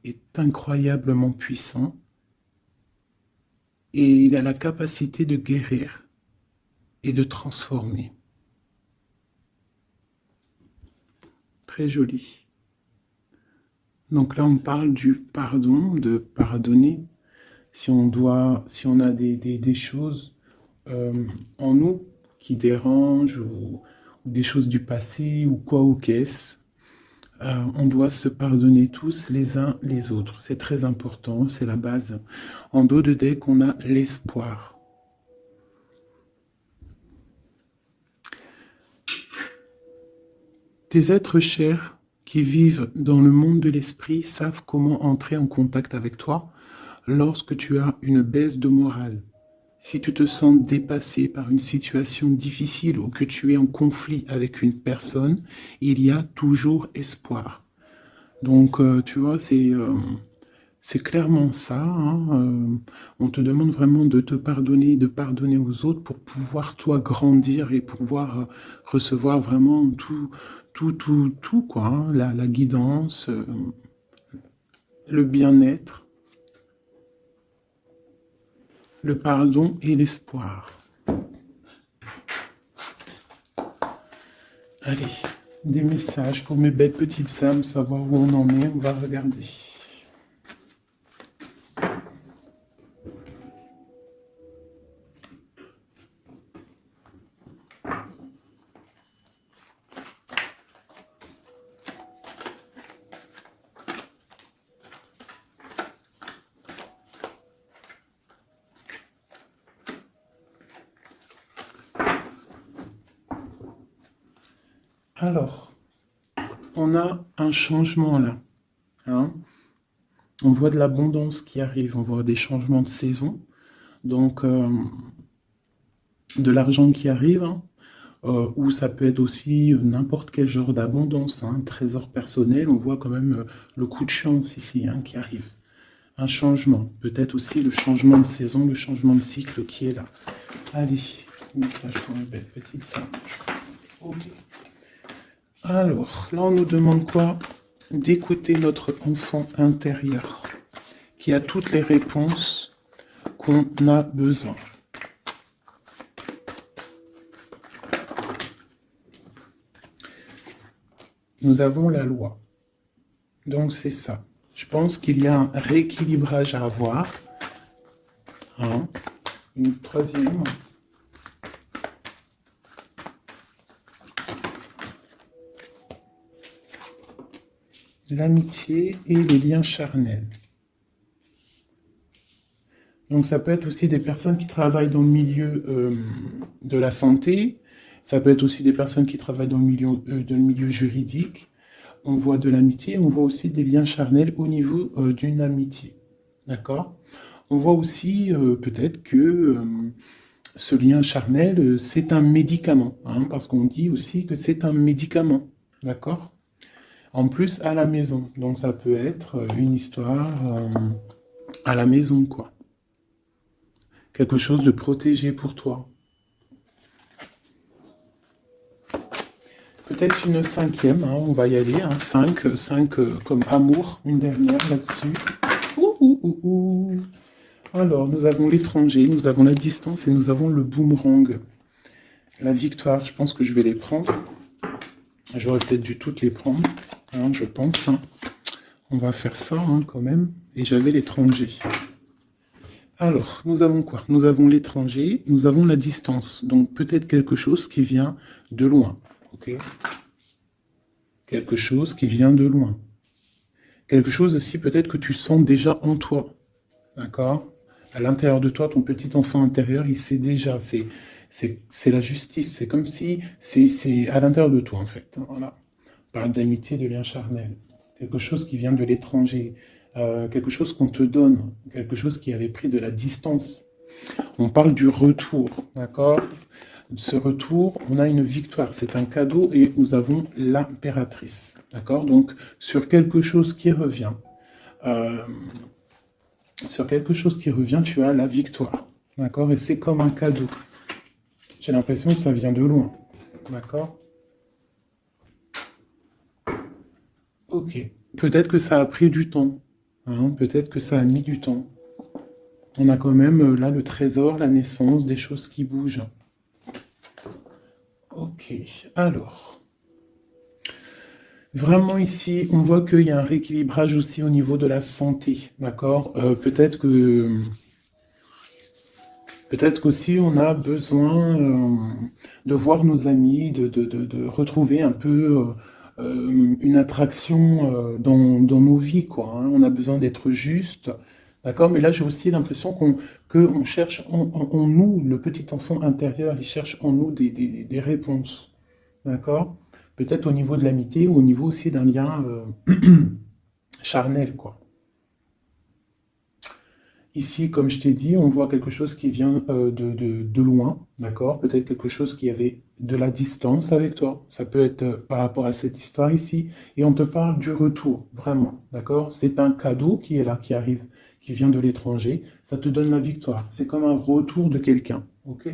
est incroyablement puissant et il a la capacité de guérir et de transformer. Très joli. Donc là, on parle du pardon, de pardonner. Si on a des choses en nous qui dérangent ou des choses du passé ou quoi ou qu'est-ce, on doit se pardonner tous les uns les autres. C'est très important, c'est la base. En dos de deck, on a l'espoir. Tes êtres chers qui vivent dans le monde de l'esprit savent comment entrer en contact avec toi lorsque tu as une baisse de morale. Si tu te sens dépassé par une situation difficile ou que tu es en conflit avec une personne, il y a toujours espoir. Donc, tu vois, c'est clairement ça. Hein. On te demande vraiment de pardonner aux autres pour pouvoir, toi, grandir et pouvoir recevoir vraiment tout, quoi. Hein. La guidance, le bien-être, le pardon et l'espoir. Allez, des messages pour mes belles petites âmes, savoir où on en est, on va regarder. Alors, on a un changement là. Hein. On voit de l'abondance qui arrive, on voit des changements de saison. Donc, de l'argent qui arrive, hein, ou ça peut être aussi n'importe quel genre d'abondance, hein, un trésor personnel. On voit quand même le coup de chance ici hein, qui arrive. Un changement, peut-être aussi le changement de saison, le changement de cycle qui est là. Allez, message pour une belle petite singe. Ok. Alors, là on nous demande quoi? D'écouter notre enfant intérieur qui a toutes les réponses qu'on a besoin. Nous avons la loi. Donc c'est ça. Je pense qu'il y a un rééquilibrage à avoir. Hein. Une troisième. L'amitié et les liens charnels. Donc ça peut être aussi des personnes qui travaillent dans le milieu de la santé, ça peut être aussi des personnes qui travaillent dans le milieu juridique. On voit de l'amitié, on voit aussi des liens charnels au niveau d'une amitié. D'accord? On voit aussi peut-être que ce lien charnel, c'est un médicament, hein, parce qu'on dit aussi que c'est un médicament. D'accord? En plus, à la maison. Donc ça peut être une histoire à la maison, quoi. Quelque chose de protégé pour toi. Peut-être une cinquième, hein, on va y aller, hein, 5 comme amour, une dernière là-dessus. Alors, nous avons l'étranger, nous avons la distance et nous avons le boomerang. La victoire, je pense que je vais les prendre. J'aurais peut-être dû toutes les prendre, hein, je pense. Hein. On va faire ça hein, quand même. Et j'avais l'étranger. Alors, nous avons quoi? Nous avons l'étranger, nous avons la distance. Donc peut-être quelque chose qui vient de loin. Ok? Quelque chose qui vient de loin. Quelque chose aussi peut-être que tu sens déjà en toi. D'accord? À l'intérieur de toi, ton petit enfant intérieur, il sait déjà. C'est la justice. C'est comme si c'est à l'intérieur de toi, en fait. Voilà. On parle d'amitié, de lien charnel. Quelque chose qui vient de l'étranger. Quelque chose qu'on te donne. Quelque chose qui avait pris de la distance. On parle du retour. D'accord? Ce retour, on a une victoire. C'est un cadeau et nous avons l'impératrice. D'accord? Donc, sur quelque chose qui revient. Sur quelque chose qui revient, tu as la victoire. D'accord? Et c'est comme un cadeau. J'ai l'impression que ça vient de loin. D'accord? Ok. Peut-être que ça a pris du temps. Hein, peut-être que ça a mis du temps. On a quand même là le trésor, la naissance, des choses qui bougent. Ok, alors. Vraiment ici, on voit qu'il y a un rééquilibrage aussi au niveau de la santé, d'accord. Peut-être qu'aussi on a besoin de voir nos amis, de retrouver un peu une attraction dans nos vies, quoi. Hein. On a besoin d'être juste, d'accord. Mais là, j'ai aussi l'impression qu'on cherche en nous, le petit enfant intérieur, il cherche en nous des réponses, d'accord. Peut-être au niveau de l'amitié ou au niveau aussi d'un lien charnel, quoi. Ici, comme je t'ai dit, on voit quelque chose qui vient de loin, d'accord? Peut-être quelque chose qui avait de la distance avec toi. Ça peut être par rapport à cette histoire ici. Et on te parle du retour, vraiment, d'accord? C'est un cadeau qui est là, qui arrive, qui vient de l'étranger. Ça te donne la victoire. C'est comme un retour de quelqu'un, ok?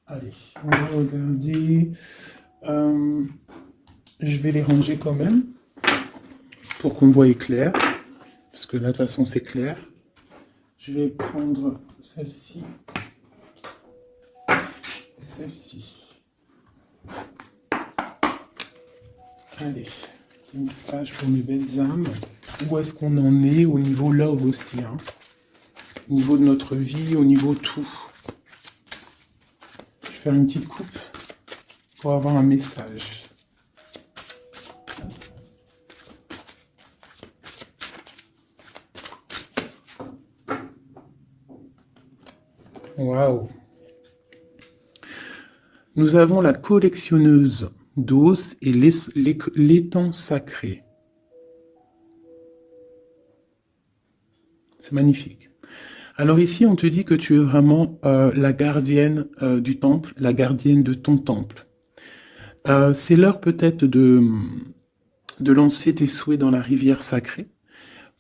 Allez, on va regarder. Je vais les ranger quand même, pour qu'on voie clair. Parce que là, de toute façon, c'est clair. Je vais prendre celle-ci et celle-ci. Allez, petit message pour mes belles âmes. Où est-ce qu'on en est au niveau love aussi, hein? Au niveau de notre vie, au niveau tout. Je vais faire une petite coupe pour avoir un message. Waouh! Nous avons la collectionneuse d'os et l'étang sacré. C'est magnifique. Alors ici, on te dit que tu es vraiment la gardienne du temple, la gardienne de ton temple. C'est l'heure peut-être de lancer tes souhaits dans la rivière sacrée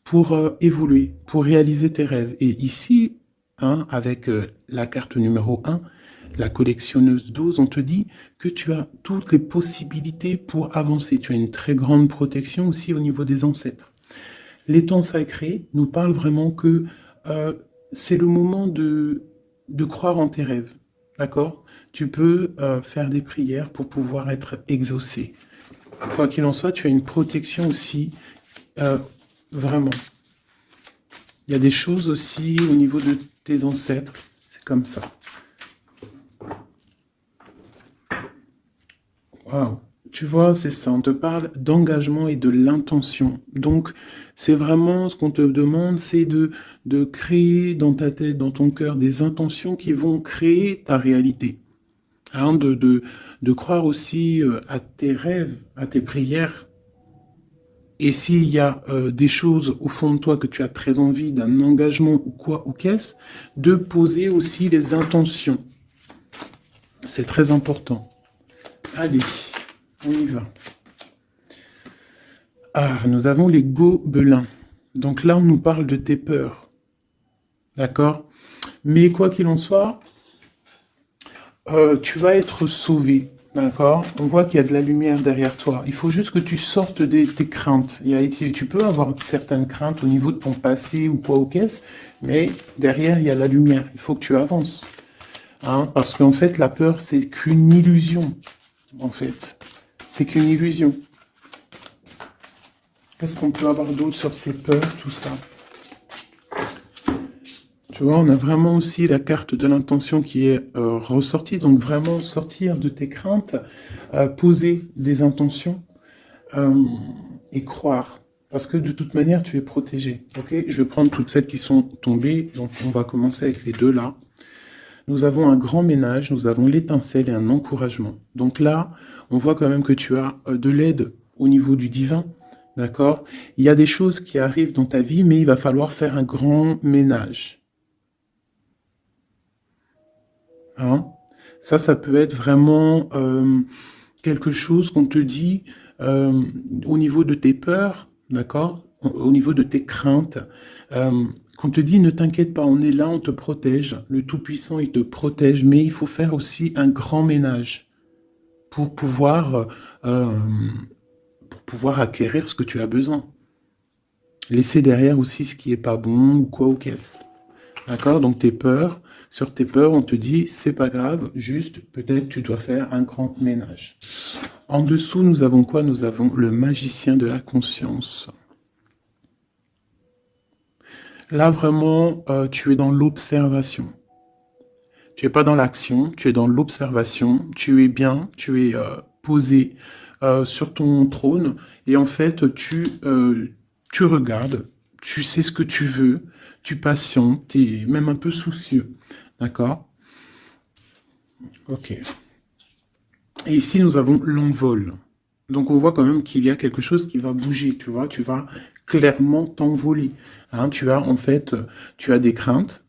pour évoluer, pour réaliser tes rêves. Et ici, hein, avec la carte numéro 1, la collectionneuse d'os, on te dit que tu as toutes les possibilités pour avancer. Tu as une très grande protection aussi au niveau des ancêtres. L'étang sacré nous parle vraiment que c'est le moment de croire en tes rêves, d'accord? Tu peux faire des prières pour pouvoir être exaucé. Quoi qu'il en soit, tu as une protection aussi, vraiment. Il y a des choses aussi au niveau de tes ancêtres, c'est comme ça. Waouh! Tu vois, c'est ça, on te parle d'engagement et de l'intention. Donc, c'est vraiment ce qu'on te demande, c'est de créer dans ta tête, dans ton cœur, des intentions qui vont créer ta réalité. Hein, de croire aussi à tes rêves, à tes prières. Et s'il y a des choses au fond de toi que tu as très envie, d'un engagement ou quoi, ou qu'est-ce, de poser aussi les intentions. C'est très important. Allez, on y va. Ah, nous avons les gobelins. Donc là, on nous parle de tes peurs. D'accord? Mais quoi qu'il en soit, tu vas être sauvé. D'accord? On voit qu'il y a de la lumière derrière toi. Il faut juste que tu sortes de tes craintes. Tu peux avoir certaines craintes au niveau de ton passé ou quoi ou qu'est-ce, mais derrière, il y a la lumière. Il faut que tu avances. Hein? Parce qu'en fait, la peur, c'est qu'une illusion. En fait, c'est qu'une illusion. Qu'est-ce qu'on peut avoir d'autre sur ces peurs, tout ça? Tu vois, on a vraiment aussi la carte de l'intention qui est ressortie. Donc vraiment sortir de tes craintes, poser des intentions et croire. Parce que de toute manière, tu es protégé. Ok? Je vais prendre toutes celles qui sont tombées. Donc on va commencer avec les deux là. Nous avons un grand ménage, nous avons l'étincelle et un encouragement. Donc là, on voit quand même que tu as de l'aide au niveau du divin. D'accord? Il y a des choses qui arrivent dans ta vie, mais il va falloir faire un grand ménage. Hein? Ça peut être vraiment quelque chose qu'on te dit au niveau de tes peurs, d'accord? Au niveau de tes craintes. Qu'on te dit, ne t'inquiète pas, on est là, on te protège. Le Tout-Puissant, il te protège, mais il faut faire aussi un grand ménage pour pouvoir acquérir ce que tu as besoin. Laisser derrière aussi ce qui est pas bon ou quoi aux caisses. D'accord? Donc tes peurs, sur tes peurs, on te dit, c'est pas grave, juste peut-être tu dois faire un grand ménage. En dessous, nous avons quoi? Nous avons le magicien de la conscience. Là, vraiment, tu es dans l'observation. Tu n'es pas dans l'action, tu es dans l'observation. Tu es bien, tu es posé sur ton trône. Et en fait, tu regardes, tu sais ce que tu veux, tu patientes, tu es même un peu soucieux. D'accord? Ok. Et ici, nous avons l'envol. Donc, on voit quand même qu'il y a quelque chose qui va bouger, tu vois. Tu vas clairement t'envoler. Hein, tu as, en fait, tu as des craintes.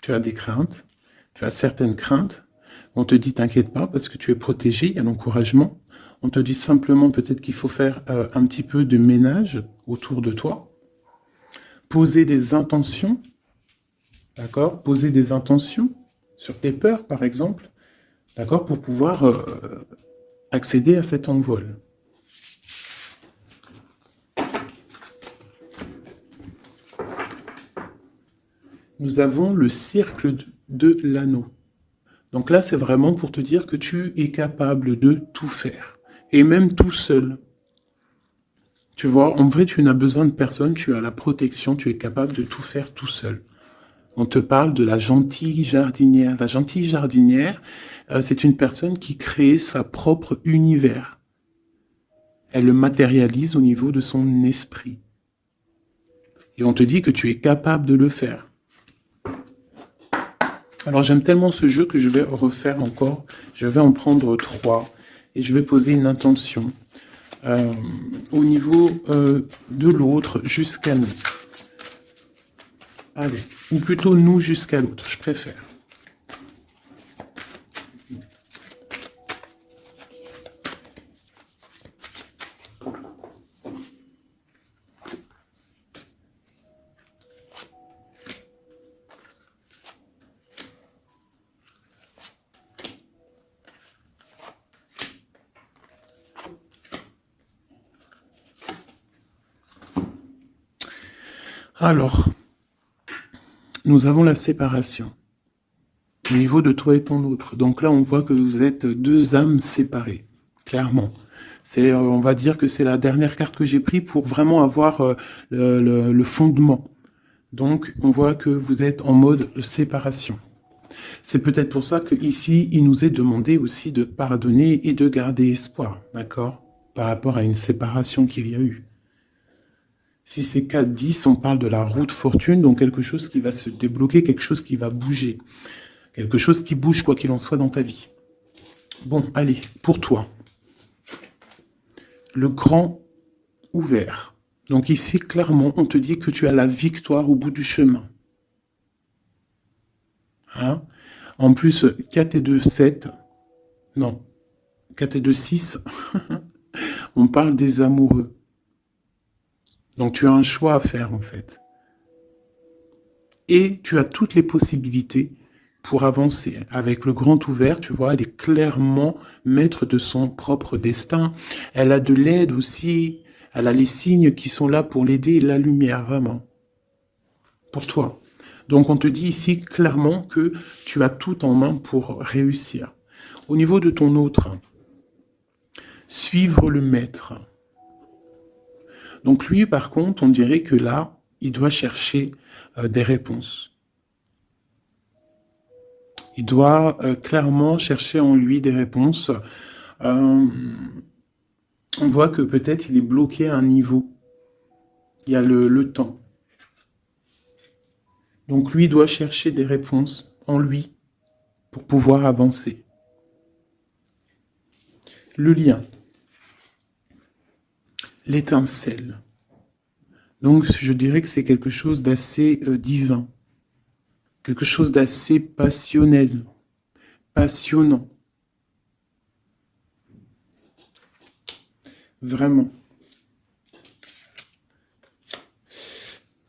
Tu as des craintes. Tu as certaines craintes. On te dit, t'inquiète pas, parce que tu es protégé, il y a l'encouragement. On te dit simplement peut-être qu'il faut faire un petit peu de ménage autour de toi. Poser des intentions. D'accord? Poser des intentions sur tes peurs, par exemple. D'accord? Pour pouvoir accéder à cet envol. Nous avons le cercle de l'anneau. Donc là, c'est vraiment pour te dire que tu es capable de tout faire. Et même tout seul. Tu vois, en vrai, tu n'as besoin de personne, tu as la protection, tu es capable de tout faire tout seul. On te parle de la gentille jardinière. La gentille jardinière, c'est une personne qui crée sa propre univers. Elle le matérialise au niveau de son esprit. Et on te dit que tu es capable de le faire. Alors j'aime tellement ce jeu que je vais refaire encore. Je vais en prendre 3 et je vais poser une intention au niveau de l'autre jusqu'à nous. Allez, ou plutôt nous jusqu'à l'autre, je préfère. Alors, nous avons la séparation au niveau de toi et ton autre. Donc là, on voit que vous êtes 2 âmes séparées, clairement. On va dire que c'est la dernière carte que j'ai prise pour vraiment avoir le fondement. Donc, on voit que vous êtes en mode séparation. C'est peut-être pour ça qu'ici, il nous est demandé aussi de pardonner et de garder espoir, d'accord? Par rapport à une séparation qu'il y a eu. Si c'est 4-10, on parle de la roue de fortune, donc quelque chose qui va se débloquer, quelque chose qui va bouger. Quelque chose qui bouge, quoi qu'il en soit, dans ta vie. Bon, allez, pour toi. Le grand ouvert. Donc ici, clairement, on te dit que tu as la victoire au bout du chemin. Hein? En plus, 4 et 2, 7. Non. 4 et 2, 6. On parle des amoureux. Donc tu as un choix à faire, en fait. Et tu as toutes les possibilités pour avancer. Avec le grand ouvert, tu vois, elle est clairement maître de son propre destin. Elle a de l'aide aussi. Elle a les signes qui sont là pour l'aider, la lumière, vraiment. Pour toi. Donc on te dit ici clairement que tu as tout en main pour réussir. Au niveau de ton autre, suivre le maître. Donc lui, par contre, on dirait que là, il doit chercher des réponses. Il doit clairement chercher en lui des réponses. On voit que peut-être il est bloqué à un niveau. Il y a le temps. Donc lui doit chercher des réponses en lui pour pouvoir avancer. Le lien. L'étincelle. Donc je dirais que c'est quelque chose d'assez divin. Quelque chose d'assez passionnel. Passionnant. Vraiment.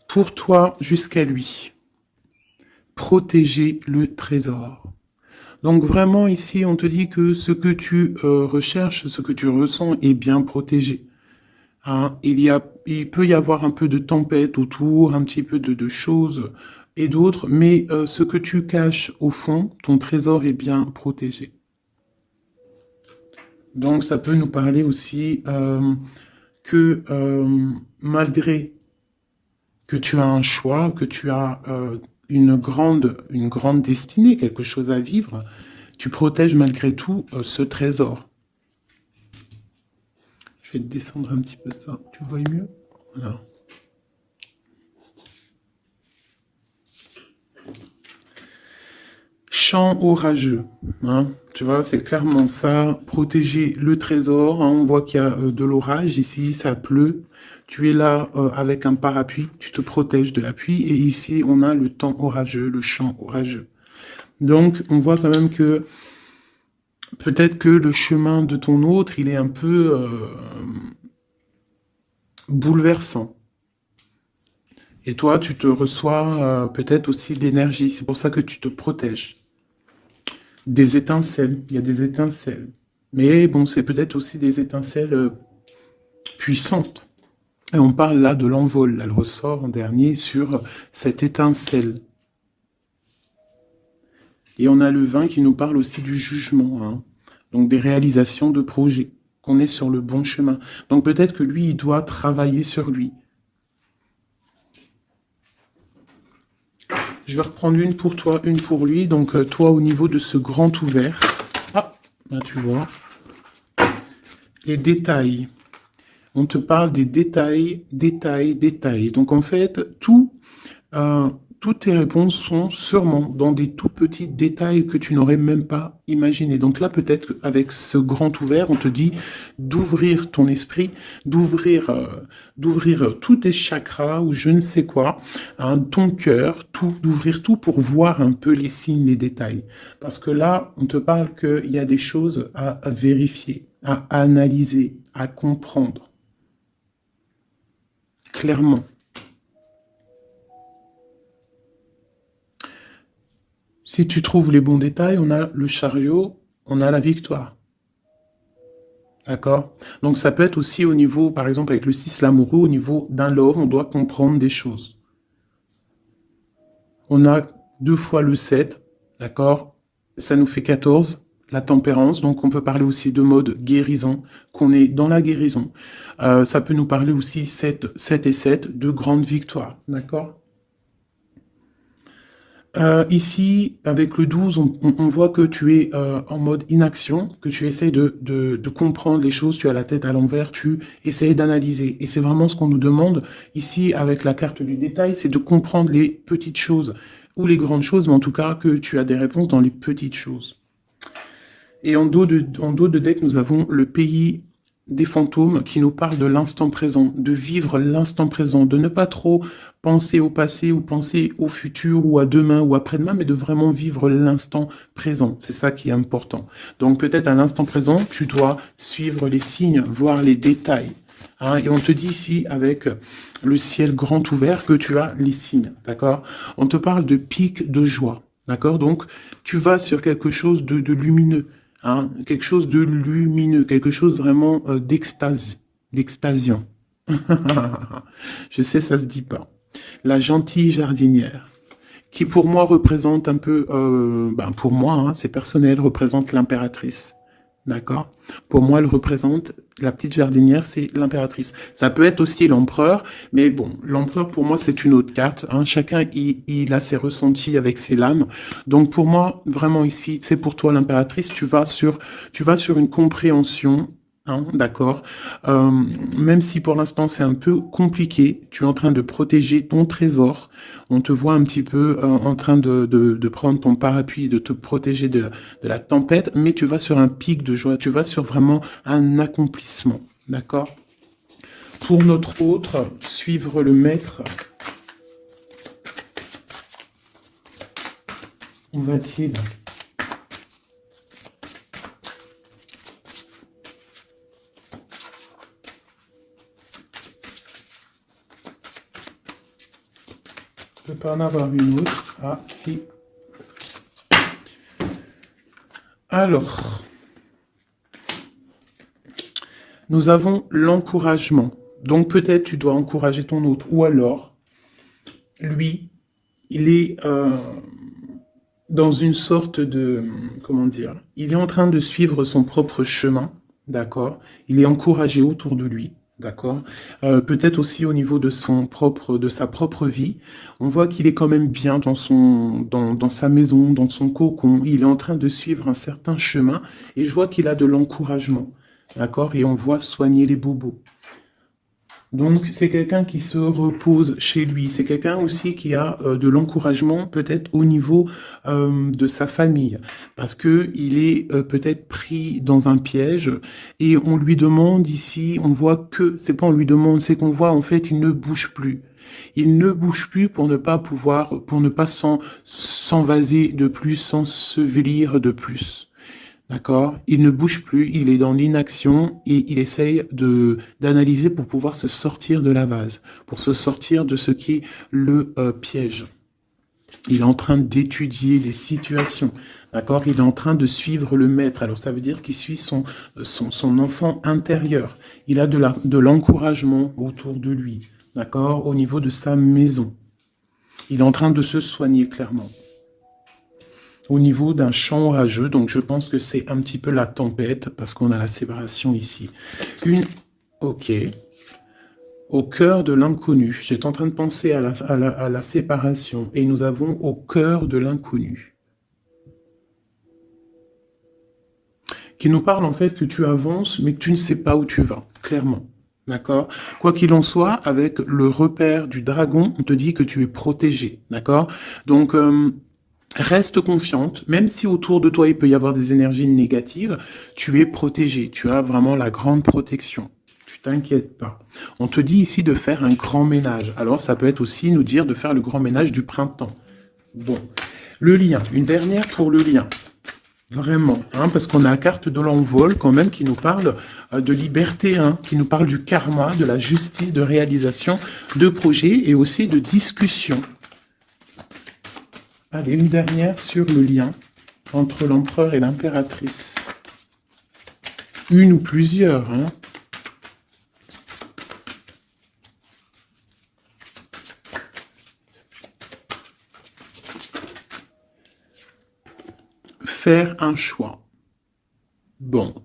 Pour toi jusqu'à lui. Protéger le trésor. Donc vraiment ici, on te dit que ce que tu recherches, ce que tu ressens est bien protégé. hein. Il peut y avoir un peu de tempête autour, un petit peu de choses et d'autres, mais ce que tu caches au fond, ton trésor est bien protégé. Donc ça peut nous parler aussi que malgré que tu as un choix, que tu as une grande destinée, quelque chose à vivre, tu protèges malgré tout ce trésor. Je vais te descendre un petit peu ça, tu vois mieux? Voilà. Champ orageux, hein, tu vois, c'est clairement ça, protéger le trésor, hein, on voit qu'il y a de l'orage ici, ça pleut, tu es là avec un parapluie, tu te protèges de la pluie, et ici on a le temps orageux, le champ orageux. Donc on voit quand même que peut-être que le chemin de ton autre, il est un peu bouleversant. Et toi, tu te reçois peut-être aussi de l'énergie, c'est pour ça que tu te protèges. Des étincelles, il y a des étincelles. Mais bon, c'est peut-être aussi des étincelles puissantes. Et on parle là de l'envol, elle ressort en dernier sur cette étincelle. Et on a le vin qui nous parle aussi du jugement, hein. Donc des réalisations de projets, qu'on est sur le bon chemin. Donc peut-être que lui, il doit travailler sur lui. Je vais reprendre une pour toi, une pour lui. Donc toi, au niveau de ce grand ouvert, ah, là tu vois, les détails. On te parle des détails, détails, détails. Donc en fait, toutes tes réponses sont sûrement dans des tout petits détails que tu n'aurais même pas imaginé. Donc là, peut-être qu'avec ce grand ouvert, on te dit d'ouvrir ton esprit, d'ouvrir tous tes chakras ou je ne sais quoi, hein, ton cœur, tout, d'ouvrir tout pour voir un peu les signes, les détails. Parce que là, on te parle qu'il y a des choses à vérifier, à analyser, à comprendre. Clairement. Si tu trouves les bons détails, on a le chariot, on a la victoire. D'accord? Donc ça peut être aussi au niveau, par exemple avec le 6 l'amoureux, au niveau d'un love, on doit comprendre des choses. On a 2 fois le 7, d'accord? Ça nous fait 14, la tempérance, donc on peut parler aussi de mode guérison, qu'on est dans la guérison. Ça peut nous parler aussi 7 et 7, de grandes victoires, d'accord? Ici, avec le 12, on voit que tu es en mode inaction, que tu essaies de comprendre les choses, tu as la tête à l'envers, tu essaies d'analyser. Et c'est vraiment ce qu'on nous demande ici avec la carte du détail, c'est de comprendre les petites choses, ou les grandes choses, mais en tout cas que tu as des réponses dans les petites choses. Et en dos de deck, nous avons le pays des fantômes qui nous parle de l'instant présent, de vivre l'instant présent, de ne pas trop penser au passé ou penser au futur ou à demain ou après-demain, mais de vraiment vivre l'instant présent. C'est ça qui est important. Donc peut-être à l'instant présent, tu dois suivre les signes, voir les détails. Hein, et on te dit ici, avec le ciel grand ouvert, que tu as les signes, d'accord? On te parle de pic de joie, d'accord? Donc tu vas sur quelque chose de lumineux. Hein, quelque chose de lumineux, quelque chose vraiment d'extase, d'extasiant. Je sais, ça se dit pas. La gentille jardinière, qui pour moi représente un peu, pour moi, hein, c'est personnel, représente l'impératrice. D'accord? Pour moi, elle représente, la petite jardinière, c'est l'impératrice. Ça peut être aussi l'empereur, mais bon, l'empereur, pour moi, c'est une autre carte. Hein. Chacun, il a ses ressentis avec ses lames. Donc, pour moi, vraiment ici, c'est pour toi l'impératrice, tu vas sur une compréhension. Hein, d'accord. Même si pour l'instant c'est un peu compliqué, tu es en train de protéger ton trésor. On te voit un petit peu en train de prendre ton parapluie, de te protéger de la tempête, mais tu vas sur un pic de joie, tu vas sur vraiment un accomplissement. D'accord? Pour notre autre, suivre le maître. Où va-t-il? Je ne peux pas en avoir une autre. Ah, si. Alors, nous avons l'encouragement. Donc peut-être tu dois encourager ton autre. Ou alors, lui, il est dans une sorte de... Comment dire? Il est en train de suivre son propre chemin, d'accord? Il est encouragé autour de lui. D'accord. Peut-être aussi au niveau de sa propre vie, on voit qu'il est quand même bien dans sa maison, dans son cocon. Il est en train de suivre un certain chemin et je vois qu'il a de l'encouragement, d'accord. Et on voit soigner les bobos. Donc, c'est quelqu'un qui se repose chez lui. C'est quelqu'un aussi qui a de l'encouragement, peut-être au niveau de sa famille, parce que il est peut-être pris dans un piège et on lui demande ici, on voit que, c'est pas on lui demande, c'est qu'on voit en fait, il ne bouge plus. Il ne bouge plus pour ne pas pouvoir, pour ne pas s'envaser de plus, s'ensevelir de plus. D'accord? Il ne bouge plus, il est dans l'inaction et il essaye d'analyser pour pouvoir se sortir de la vase, pour se sortir de ce qui le piège. Il est en train d'étudier les situations, d'accord? Il est en train de suivre le maître. Alors ça veut dire qu'il suit son enfant intérieur. Il a de l'encouragement autour de lui, d'accord? Au niveau de sa maison. Il est en train de se soigner clairement. Au niveau d'un champ orageux, donc je pense que c'est un petit peu la tempête, parce qu'on a la séparation ici. Ok. Au cœur de l'inconnu. J'étais en train de penser à la séparation, et nous avons au cœur de l'inconnu. Qui nous parle en fait que tu avances, mais que tu ne sais pas où tu vas, clairement. D'accord? Quoi qu'il en soit, avec le repère du dragon, on te dit que tu es protégé. D'accord? Donc... reste confiante, même si autour de toi il peut y avoir des énergies négatives, tu es protégé, tu as vraiment la grande protection. Tu t'inquiètes pas. On te dit ici de faire un grand ménage. Alors ça peut être aussi nous dire de faire le grand ménage du printemps. Bon, le lien, une dernière pour le lien. Vraiment, hein, parce qu'on a la carte de l'envol quand même qui nous parle de liberté, hein, qui nous parle du karma, de la justice, de réalisation, de projets et aussi de discussion. Allez, une dernière sur le lien entre l'empereur et l'impératrice. Une ou plusieurs, hein. Faire un choix. Bon.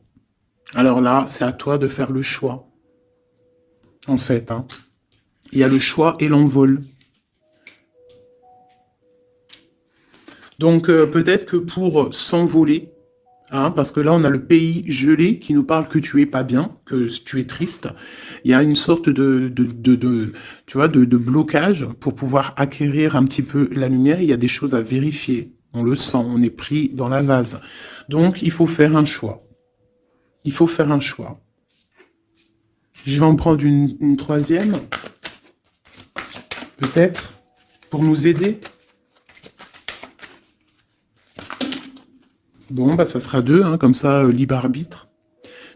Alors là, c'est à toi de faire le choix. En fait, hein. Il y a le choix et l'envol. Donc peut-être que pour s'envoler, hein, parce que là on a le pays gelé qui nous parle que tu es pas bien, que tu es triste, il y a une sorte tu vois, de blocage pour pouvoir acquérir un petit peu la lumière. Il y a des choses à vérifier, on le sent, on est pris dans la vase. Donc il faut faire un choix. Il faut faire un choix. Je vais en prendre une troisième, peut-être, pour nous aider. Bon, bah ça sera deux, hein, comme ça, libre arbitre.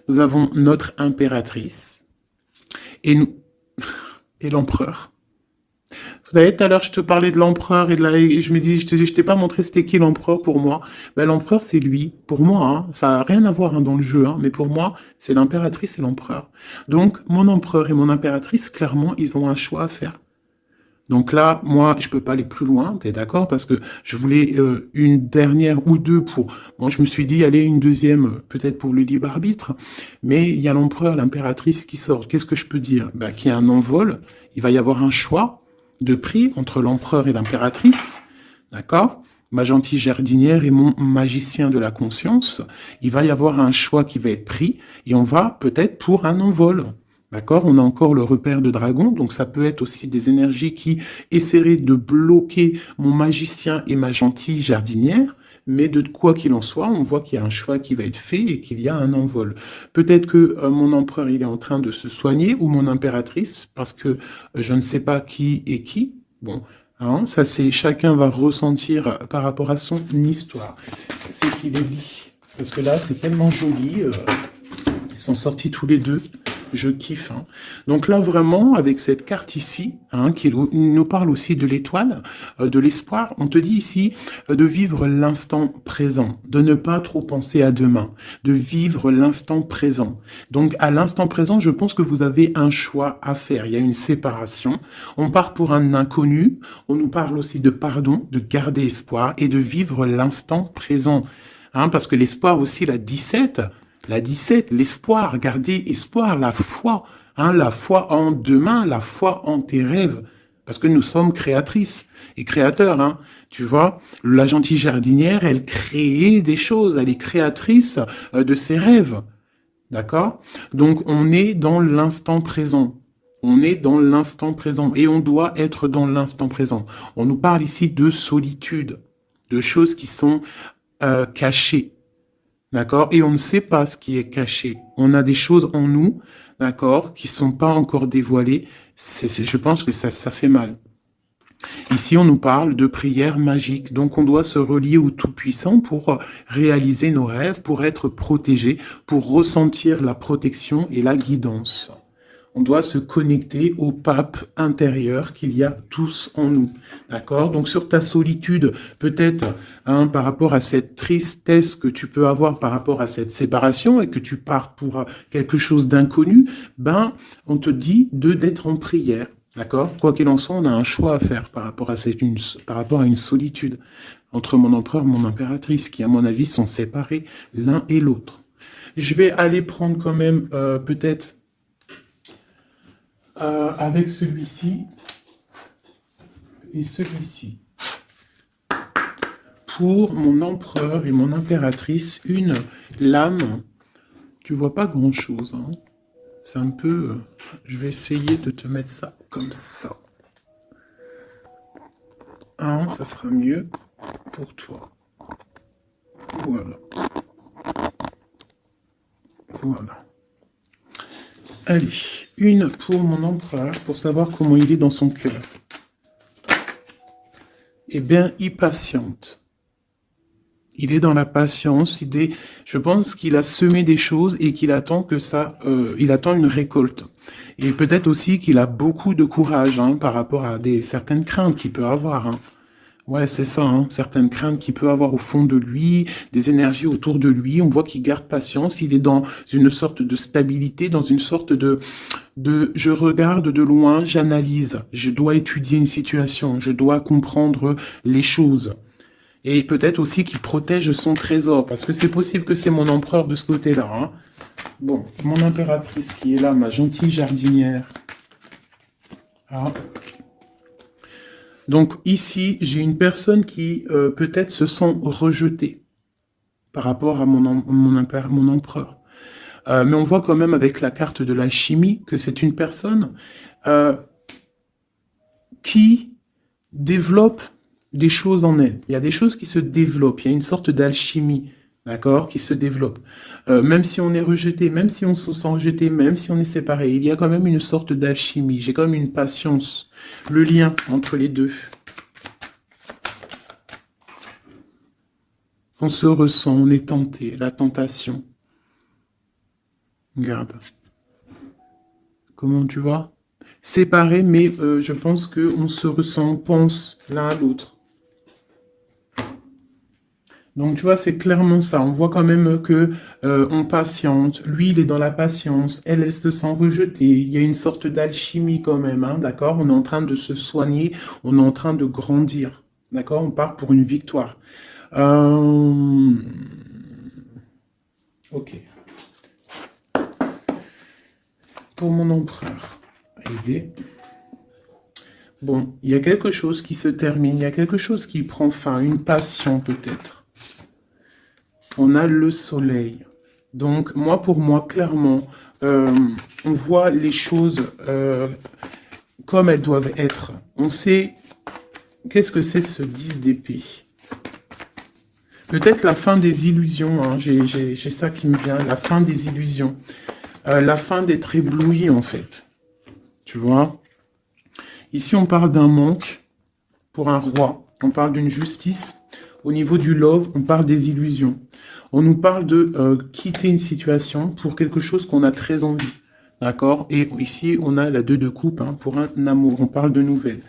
Nous avons notre impératrice et l'empereur. Vous savez, tout à l'heure, je te parlais de l'empereur et je me dis, je t'ai pas montré c'était qui l'empereur pour moi. Ben, l'empereur, c'est lui. Pour moi, hein, ça n'a rien à voir hein, dans le jeu, hein, mais pour moi, c'est l'impératrice et l'empereur. Donc, mon empereur et mon impératrice, clairement, ils ont un choix à faire. Donc là, moi, je peux pas aller plus loin, t'es d'accord? Parce que je voulais une dernière ou deux pour... Bon, je me suis dit, allez, une deuxième, peut-être pour le libre arbitre. Mais il y a l'empereur, l'impératrice qui sort. Qu'est-ce que je peux dire? Ben, qu'il y a un envol, il va y avoir un choix de prix entre l'empereur et l'impératrice, d'accord? Ma gentille jardinière et mon magicien de la conscience. Il va y avoir un choix qui va être pris et on va peut-être pour un envol. D'accord? On a encore le repère de dragon, donc ça peut être aussi des énergies qui essaieraient de bloquer mon magicien et ma gentille jardinière, mais de quoi qu'il en soit, on voit qu'il y a un choix qui va être fait et qu'il y a un envol. Peut-être que mon empereur, il est en train de se soigner, ou mon impératrice, parce que je ne sais pas qui est qui. Bon, hein, ça c'est chacun va ressentir par rapport à son histoire. C'est qu'il est dit. Parce que là, c'est tellement joli. Ils sont sortis tous les deux. je kiffe. Hein. Donc là, vraiment, avec cette carte ici, hein, qui nous parle aussi de l'étoile, de l'espoir, on te dit ici de vivre l'instant présent, de ne pas trop penser à demain, de vivre l'instant présent. Donc à l'instant présent, je pense que vous avez un choix à faire. Il y a une séparation. On part pour un inconnu. On nous parle aussi de pardon, de garder espoir et de vivre l'instant présent. Hein, parce que l'espoir aussi, la 17, l'espoir, garder espoir, la foi, hein, la foi en demain, la foi en tes rêves, parce que nous sommes créatrices et créateurs, hein, tu vois, la gentille jardinière, elle crée des choses, elle est créatrice de ses rêves, d'accord? Donc on est dans l'instant présent. On est dans l'instant présent et on doit être dans l'instant présent. On nous parle ici de solitude, de choses qui sont cachées. D'accord? Et on ne sait pas ce qui est caché. On a des choses en nous, d'accord, qui sont pas encore dévoilées. Je pense que ça fait mal. Ici, on nous parle de prière magique. Donc, on doit se relier au Tout-Puissant pour réaliser nos rêves, pour être protégé, pour ressentir la protection et la guidance. On doit se connecter au pape intérieur qu'il y a tous en nous. D'accord? Donc sur ta solitude, peut-être hein, par rapport à cette tristesse que tu peux avoir par rapport à cette séparation et que tu pars pour quelque chose d'inconnu, ben on te dit d'être en prière. D'accord? Quoi qu'il en soit, on a un choix à faire par rapport à une solitude entre mon empereur et mon impératrice qui, à mon avis, sont séparés l'un et l'autre. Je vais aller prendre quand même peut-être avec celui-ci et celui-ci. Pour mon empereur et mon impératrice, une lame, tu vois pas grand-chose. Hein. C'est un peu... je vais essayer de te mettre ça comme ça. Hein, ça sera mieux pour toi. Voilà. Voilà. Allez, une pour mon empereur, pour savoir comment il est dans son cœur. Eh bien, il patiente. Il est dans la patience. Je pense qu'il a semé des choses et qu'il attend que ça, il attend une récolte. Et peut-être aussi qu'il a beaucoup de courage hein, par rapport à certaines craintes qu'il peut avoir. Hein. Ouais, c'est ça, hein, certaines craintes qu'il peut avoir au fond de lui, des énergies autour de lui. On voit qu'il garde patience. Il est dans une sorte de stabilité, dans une sorte de je regarde de loin, j'analyse. Je dois étudier une situation. Je dois comprendre les choses. Et peut-être aussi qu'il protège son trésor, parce que c'est possible que c'est mon empereur de ce côté-là. Hein. Bon, mon impératrice qui est là, ma gentille jardinière. Ah. Donc ici, j'ai une personne qui peut-être se sent rejetée par rapport à mon empereur. Mais on voit quand même avec la carte de l'alchimie que c'est une personne qui développe des choses en elle. Il y a des choses qui se développent. Il y a une sorte d'alchimie, d'accord, qui se développe. Même si on est rejeté, même si on se sent rejeté, même si on est séparé, il y a quand même une sorte d'alchimie. J'ai quand même une patience. Le lien entre les deux. On se ressent, on est tenté, la tentation. Regarde. Comment tu vois? Séparés, mais je pense qu'on se ressent, on pense l'un à l'autre. Donc, tu vois, c'est clairement ça. On voit quand même que on patiente. Lui, il est dans la patience. Elle se sent rejetée. Il y a une sorte d'alchimie quand même, hein, d'accord? On est en train de se soigner. On est en train de grandir, d'accord? On part pour une victoire. Ok. Pour mon empereur. Arrivé. Bon, il y a quelque chose qui se termine. Il y a quelque chose qui prend fin. Une passion peut-être. On a le soleil. Donc, pour moi, clairement, on voit les choses comme elles doivent être. On sait qu'est-ce que c'est ce 10 d'épée. Peut-être la fin des illusions. Hein. J'ai ça qui me vient. La fin des illusions. La fin d'être ébloui, en fait. Tu vois? Ici, on parle d'un manque pour un roi. On parle d'une justice. Au niveau du love, on parle des illusions. On nous parle de quitter une situation pour quelque chose qu'on a très envie. D'accord? Et ici, on a la 2 de coupe hein, pour un amour. On parle de nouvelles.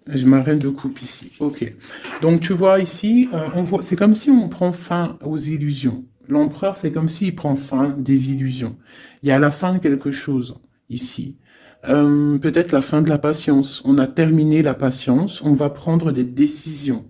Je ma reine de coupe ici. Ok. Donc tu vois ici, on voit, c'est comme si on prend fin aux illusions. L'empereur, c'est comme s'il prend fin des illusions. Il y a la fin de quelque chose ici. Peut-être la fin de la patience. On a terminé la patience. On va prendre des décisions.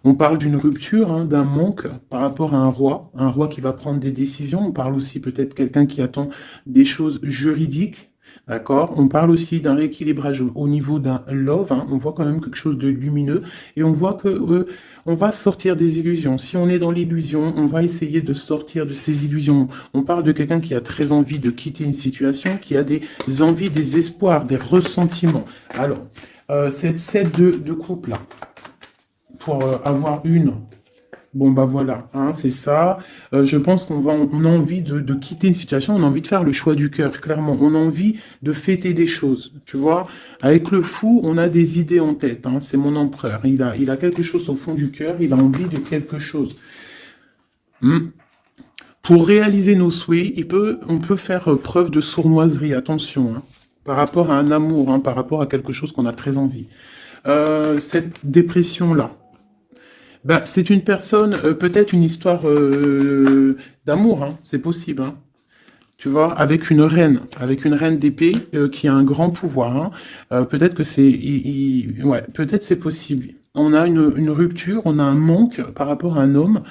On parle d'une rupture, hein, d'un manque par rapport à un roi qui va prendre des décisions. On parle aussi peut-être quelqu'un qui attend des choses juridiques, d'accord. On parle aussi d'un rééquilibrage au niveau d'un love. Hein. On voit quand même quelque chose de lumineux et on voit que on va sortir des illusions. Si on est dans l'illusion, on va essayer de sortir de ces illusions. On parle de quelqu'un qui a très envie de quitter une situation, qui a des envies, des espoirs, des ressentiments. Alors, cette set de couple là pour avoir une. Bon, bah voilà, hein, c'est ça. Je pense on a envie de quitter une situation, on a envie de faire le choix du cœur, clairement. On a envie de fêter des choses, tu vois. Avec le fou, on a des idées en tête, hein, c'est mon empereur. Il a quelque chose au fond du cœur, il a envie de quelque chose. Hmm. Pour réaliser nos souhaits, on peut faire preuve de sournoiserie, attention, hein, par rapport à un amour, hein, par rapport à quelque chose qu'on a très envie. Cette dépression-là, bah, c'est une personne, peut-être une histoire d'amour, hein, c'est possible, hein, tu vois, avec une reine d'épée qui a un grand pouvoir. Hein. Peut-être que ouais, peut-être c'est possible. On a une rupture, on a un manque par rapport à un homme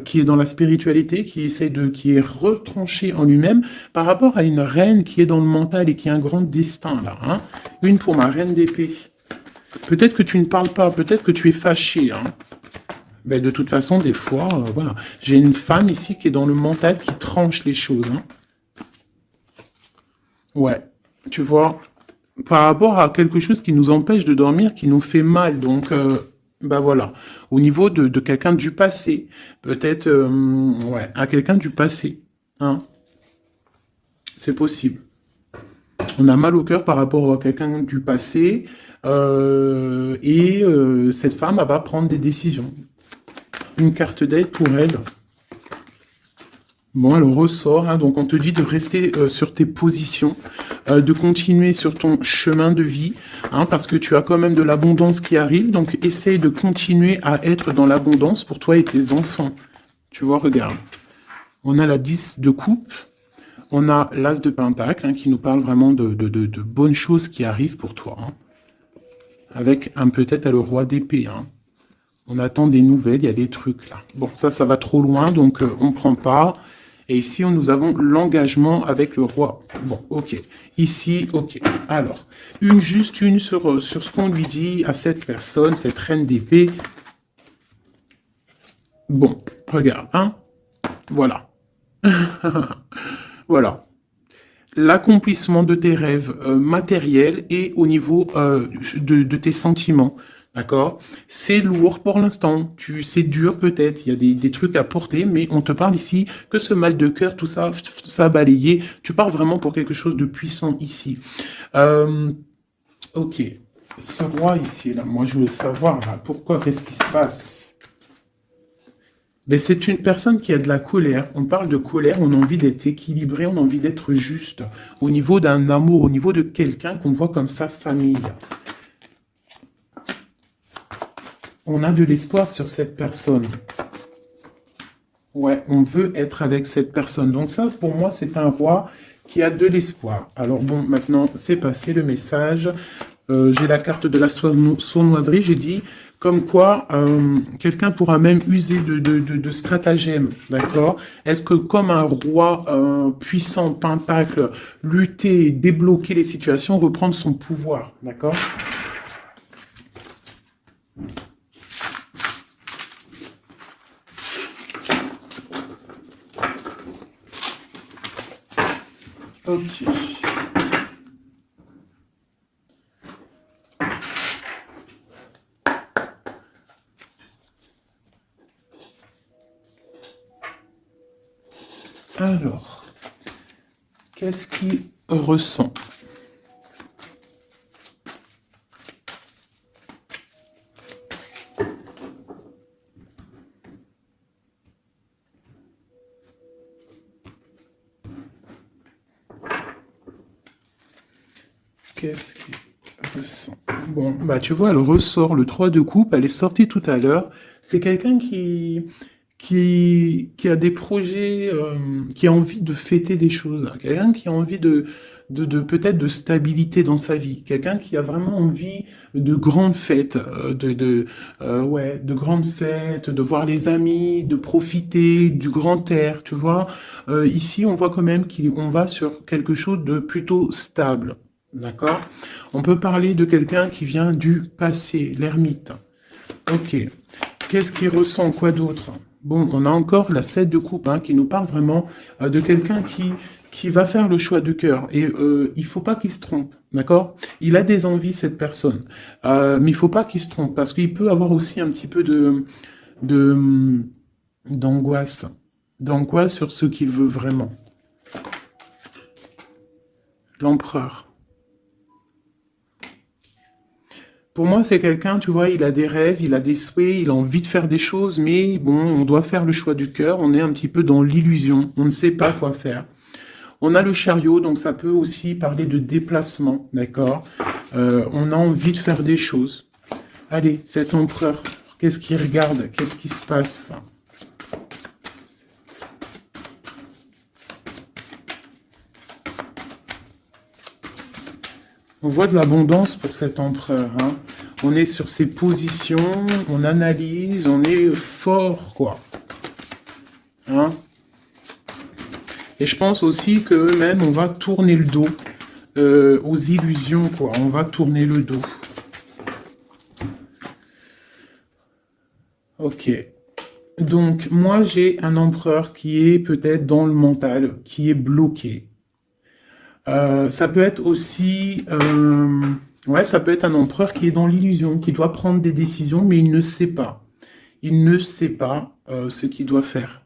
qui est dans la spiritualité, qui est retranché en lui-même par rapport à une reine qui est dans le mental et qui a un grand destin là. Hein. Une pour ma reine d'épée. Peut-être que tu ne parles pas, peut-être que tu es fâché. Hein. Mais de toute façon, des fois, voilà. J'ai une femme ici qui est dans le mental, qui tranche les choses. Hein. Ouais, tu vois, par rapport à quelque chose qui nous empêche de dormir, qui nous fait mal. Donc, bah voilà. Au niveau de quelqu'un du passé, peut-être, ouais, à quelqu'un du passé. Hein. C'est possible. On a mal au cœur par rapport à quelqu'un du passé. Cette femme, elle va prendre des décisions. Une carte d'aide pour elle. Bon, elle ressort, hein, donc on te dit de rester sur tes positions, de continuer sur ton chemin de vie, hein, parce que tu as quand même de l'abondance qui arrive, donc essaye de continuer à être dans l'abondance pour toi et tes enfants. Tu vois, regarde. On a la 10 de coupe, on a l'as de pentacle, hein, qui nous parle vraiment de bonnes choses qui arrivent pour toi. Hein, avec peut-être le roi d'épée. Hein. On attend des nouvelles, il y a des trucs là. Bon, ça va trop loin, donc on prend pas. Et ici, nous avons l'engagement avec le roi. Bon, ok. Ici, ok. Alors, juste une sur ce qu'on lui dit à cette personne, cette reine d'épée. Bon, regarde, hein. Voilà. Voilà. L'accomplissement de tes rêves matériels et au niveau de tes sentiments. D'accord. C'est lourd pour l'instant. C'est dur peut-être. Il y a des trucs à porter, mais on te parle ici que ce mal de cœur, tout ça balayé. Tu parles vraiment pour quelque chose de puissant ici. Ok. Ce roi ici, là, moi je veux savoir là, pourquoi, qu'est-ce qui se passe? Ben, c'est une personne qui a de la colère. On parle de colère, on a envie d'être équilibré, on a envie d'être juste. Au niveau d'un amour, au niveau de quelqu'un qu'on voit comme sa famille. On a de l'espoir sur cette personne. Ouais, on veut être avec cette personne. Donc ça, pour moi, c'est un roi qui a de l'espoir. Alors bon, maintenant, c'est passé le message. J'ai la carte de la sournoiserie. J'ai dit comme quoi quelqu'un pourra même user de stratagèmes, d'accord? Est-ce que comme un roi puissant, pentacle, lutter, débloquer les situations, reprendre son pouvoir, d'accord? Ok. Alors, qu'est-ce qu'il ressent? Qu'est-ce qu'il ressent? Bon, bah tu vois, elle ressort le 3 de coupe, elle est sortie tout à l'heure. C'est quelqu'un qui a des projets, qui a envie de fêter des choses, quelqu'un qui a envie de peut-être de stabilité dans sa vie, quelqu'un qui a vraiment envie de grandes fêtes, ouais, de grandes fêtes, de voir les amis, de profiter du grand air, tu vois. Ici, on voit quand même qu'on va sur quelque chose de plutôt stable, d'accord? On peut parler de quelqu'un qui vient du passé, l'ermite. Ok. Qu'est-ce qu'il ressent? Quoi d'autre? Bon, on a encore la 7 de coupe qui nous parle vraiment de quelqu'un qui va faire le choix de cœur. Et il faut pas qu'il se trompe, d'accord? Il a des envies, cette personne. Mais il faut pas qu'il se trompe, parce qu'il peut avoir aussi un petit peu de d'angoisse. D'angoisse sur ce qu'il veut vraiment. L'empereur. Pour moi, c'est quelqu'un, tu vois, il a des rêves, il a des souhaits, il a envie de faire des choses, mais bon, on doit faire le choix du cœur, on est un petit peu dans l'illusion, on ne sait pas quoi faire. On a le chariot, donc ça peut aussi parler de déplacement, d'accord? On a envie de faire des choses. Allez, cet empereur, qu'est-ce qu'il regarde? Qu'est-ce qui se passe? On voit de l'abondance pour cet empereur, hein. On est sur ses positions, on analyse, on est fort, quoi. Hein? Et je pense aussi que même on va tourner le dos aux illusions, quoi. On va tourner le dos. Ok. Donc, moi, j'ai un empereur qui est peut-être dans le mental, qui est bloqué. Ça peut être aussi... ouais, ça peut être un empereur qui est dans l'illusion, qui doit prendre des décisions, mais il ne sait pas. Il ne sait pas ce qu'il doit faire.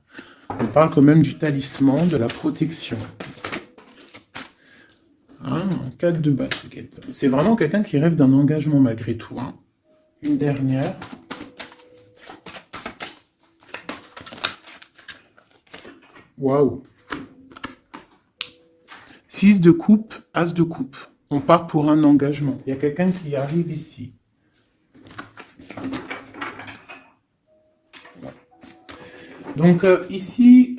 On parle quand même du talisman, de la protection. Ah, 4 de basket. C'est vraiment quelqu'un qui rêve d'un engagement malgré tout. Hein. Une dernière. Waouh. 6 de coupe, as de coupe. On part pour un engagement. Il y a quelqu'un qui arrive ici. Donc ici,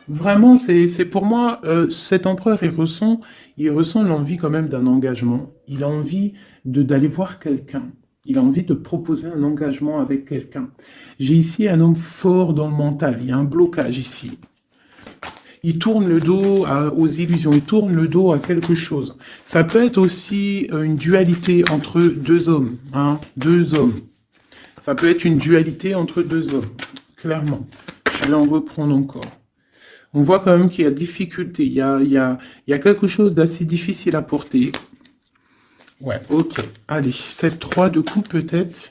vraiment, c'est pour moi, cet empereur, il ressent l'envie quand même d'un engagement. Il a envie d'aller voir quelqu'un. Il a envie de proposer un engagement avec quelqu'un. J'ai ici un homme fort dans le mental. Il y a un blocage ici. Il tourne le dos aux illusions, il tourne le dos à quelque chose. Ça peut être aussi une dualité entre deux hommes, hein, deux hommes. Ça peut être une dualité entre deux hommes, clairement. Je vais en reprendre encore. On voit quand même qu'il y a difficulté, il y a quelque chose d'assez difficile à porter. Ouais, ok. Allez, 7-3 de coupe peut-être,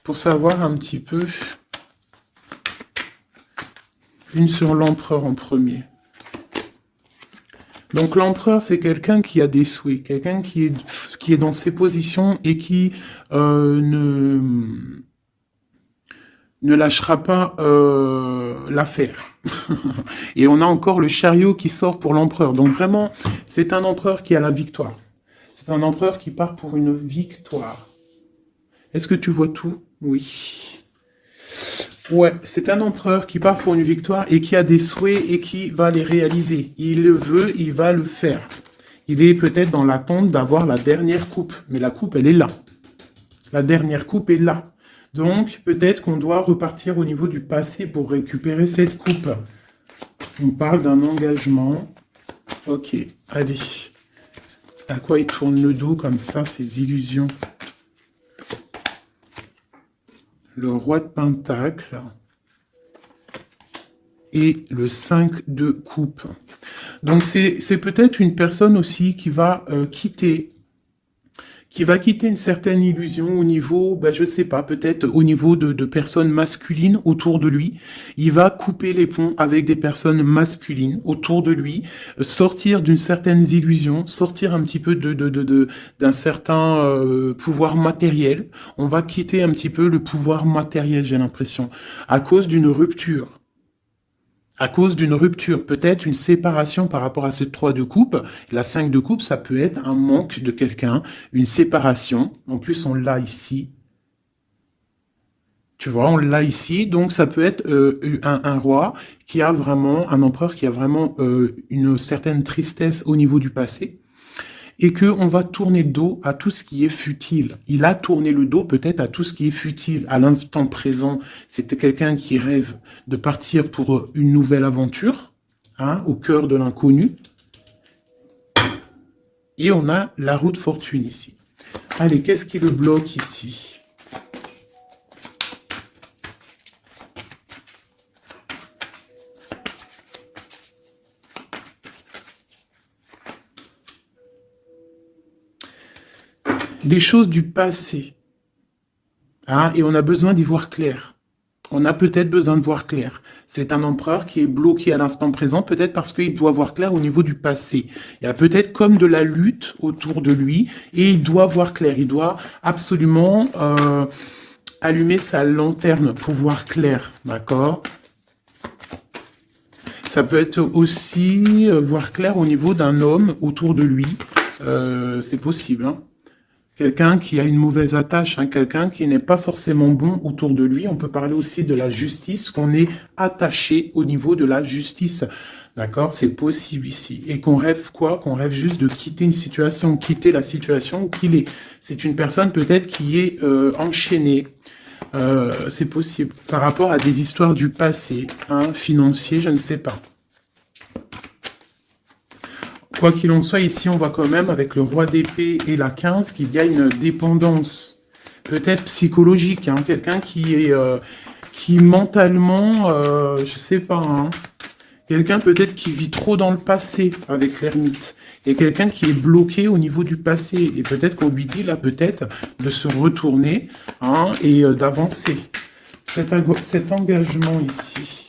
pour savoir un petit peu... Une sur l'empereur en premier. Donc l'empereur, c'est quelqu'un qui a des souhaits, quelqu'un qui est dans ses positions et qui ne lâchera pas l'affaire. Et on a encore le chariot qui sort pour l'empereur. Donc vraiment, c'est un empereur qui a la victoire. C'est un empereur qui part pour une victoire. Est-ce que tu vois tout? Oui. Ouais, c'est un empereur qui part pour une victoire et qui a des souhaits et qui va les réaliser. Il le veut, il va le faire. Il est peut-être dans l'attente d'avoir la dernière coupe, mais la coupe, elle est là. La dernière coupe est là. Donc, peut-être qu'on doit repartir au niveau du passé pour récupérer cette coupe. On parle d'un engagement. Ok, allez. À quoi il tourne le dos comme ça, ces illusions? Le roi de Pentacle et le 5 de coupe. Donc c'est peut-être une personne aussi qui va quitter une certaine illusion au niveau, ben, je sais pas, peut-être au niveau de personnes masculines autour de lui. Il va couper les ponts avec des personnes masculines autour de lui, sortir d'une certaine illusion, sortir un petit peu d'un certain pouvoir matériel. On va quitter un petit peu le pouvoir matériel, j'ai l'impression, à cause d'une rupture. à cause d'une rupture, peut-être une séparation par rapport à cette 3 de coupe. La 5 de coupe, ça peut être un manque de quelqu'un, une séparation. En plus, on l'a ici. Tu vois, on l'a ici. Donc, ça peut être un roi qui a vraiment, un empereur qui a vraiment une certaine tristesse au niveau du passé. Et qu'on va tourner le dos à tout ce qui est futile. Il a tourné le dos peut-être à tout ce qui est futile. À l'instant présent, c'était quelqu'un qui rêve de partir pour une nouvelle aventure, hein, au cœur de l'inconnu. Et on a la roue de fortune ici. Allez, qu'est-ce qui le bloque ici? Des choses du passé. Hein, et on a besoin d'y voir clair. On a peut-être besoin de voir clair. C'est un empereur qui est bloqué à l'instant présent, peut-être parce qu'il doit voir clair au niveau du passé. Il y a peut-être comme de la lutte autour de lui, et il doit voir clair. Il doit absolument allumer sa lanterne pour voir clair, d'accord? Ça peut être aussi voir clair au niveau d'un homme autour de lui. C'est possible, hein. Quelqu'un qui a une mauvaise attache, hein, quelqu'un qui n'est pas forcément bon autour de lui. On peut parler aussi de la justice, qu'on est attaché au niveau de la justice. D'accord? C'est possible ici. Et qu'on rêve quoi? Qu'on rêve juste de quitter une situation, quitter la situation qu'il est. C'est une personne peut-être qui est enchaînée. C'est possible. Par rapport à des histoires du passé, hein, financier, je ne sais pas. Quoi qu'il en soit, ici, on voit quand même, avec le roi d'épée et la 15, qu'il y a une dépendance, peut-être psychologique, hein, quelqu'un qui est, qui mentalement, je sais pas, hein, quelqu'un peut-être qui vit trop dans le passé avec l'ermite, et quelqu'un qui est bloqué au niveau du passé, et peut-être qu'on lui dit là, peut-être, de se retourner, hein, et d'avancer. Cet engagement ici.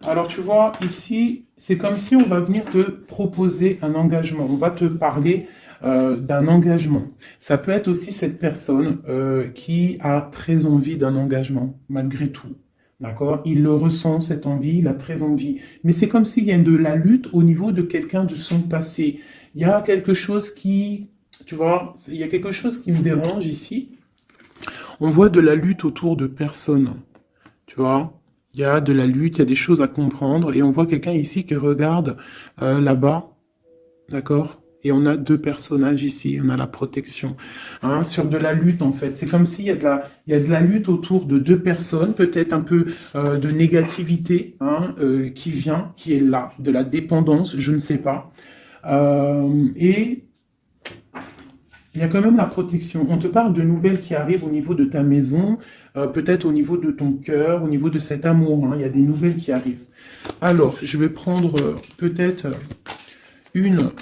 Alors, tu vois, ici, c'est comme si on va venir te proposer un engagement. On va te parler d'un engagement. Ça peut être aussi cette personne qui a très envie d'un engagement, malgré tout. D'accord? Il le ressent, cette envie, il a très envie. Mais c'est comme s'il y a de la lutte au niveau de quelqu'un de son passé. Il y a quelque chose qui, tu vois, il y a quelque chose qui me dérange ici. On voit de la lutte autour de personnes. Tu vois? Il y a de la lutte, il y a des choses à comprendre, et on voit quelqu'un ici qui regarde là-bas, d'accord? Et on a deux personnages ici, on a la protection, hein, sur de la lutte en fait. C'est comme s'il y a il y a de la lutte autour de deux personnes, peut-être un peu de négativité, hein, qui vient, qui est là, de la dépendance, je ne sais pas. Et il y a quand même la protection. On te parle de nouvelles qui arrivent au niveau de ta maison, peut-être au niveau de ton cœur, au niveau de cet amour, hein. Il y a des nouvelles qui arrivent. Alors, je vais prendre peut-être une,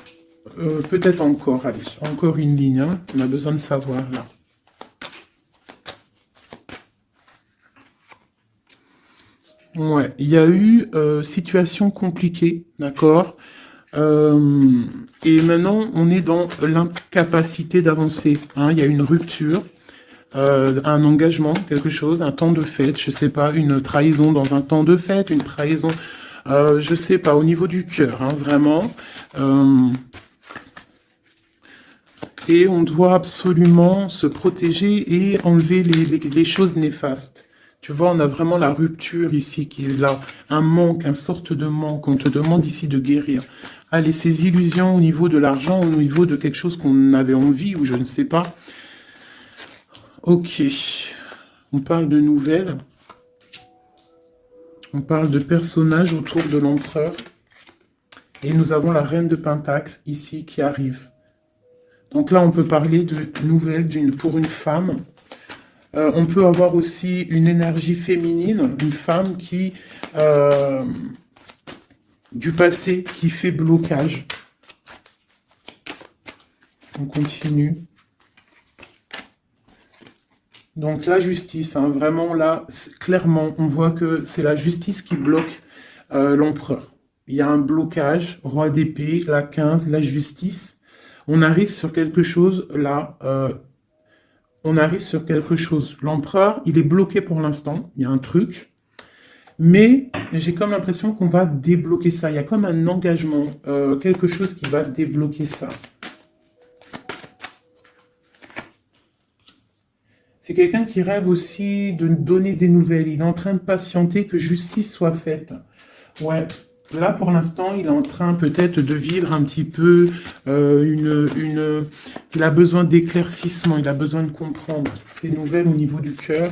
peut-être encore, allez, encore une ligne, hein. On a besoin de savoir là. Ouais, il y a eu situation compliquée, d'accord? Et maintenant, on est dans l'incapacité d'avancer, hein. Il y a une rupture, un engagement, quelque chose, un temps de fête, je sais pas, une trahison dans un temps de fête, une trahison, je sais pas, au niveau du cœur, hein, vraiment. Et on doit absolument se protéger et enlever les choses néfastes. Tu vois, on a vraiment la rupture ici qui est là, un manque, une sorte de manque. On te demande ici de guérir. Allez, ces illusions au niveau de l'argent, au niveau de quelque chose qu'on avait envie ou je ne sais pas. Ok, on parle de nouvelles. On parle de personnages autour de l'empereur. Et nous avons la reine de Pentacle ici qui arrive. Donc là, on peut parler de nouvelles pour une femme. On peut avoir aussi une énergie féminine, une femme qui du passé qui fait blocage. On continue. Donc la justice, hein, vraiment là, clairement, on voit que c'est la justice qui bloque l'empereur. Il y a un blocage, roi d'épée, la 15, la justice. On arrive sur quelque chose là, on arrive sur quelque chose. L'empereur, il est bloqué pour l'instant, il y a un truc, mais j'ai comme l'impression qu'on va débloquer ça. Il y a comme un engagement, quelque chose qui va débloquer ça. C'est quelqu'un qui rêve aussi de donner des nouvelles. Il est en train de patienter que justice soit faite. Ouais, là pour l'instant, il est en train peut-être de vivre un petit peu il a besoin d'éclaircissement, il a besoin de comprendre ces nouvelles au niveau du cœur.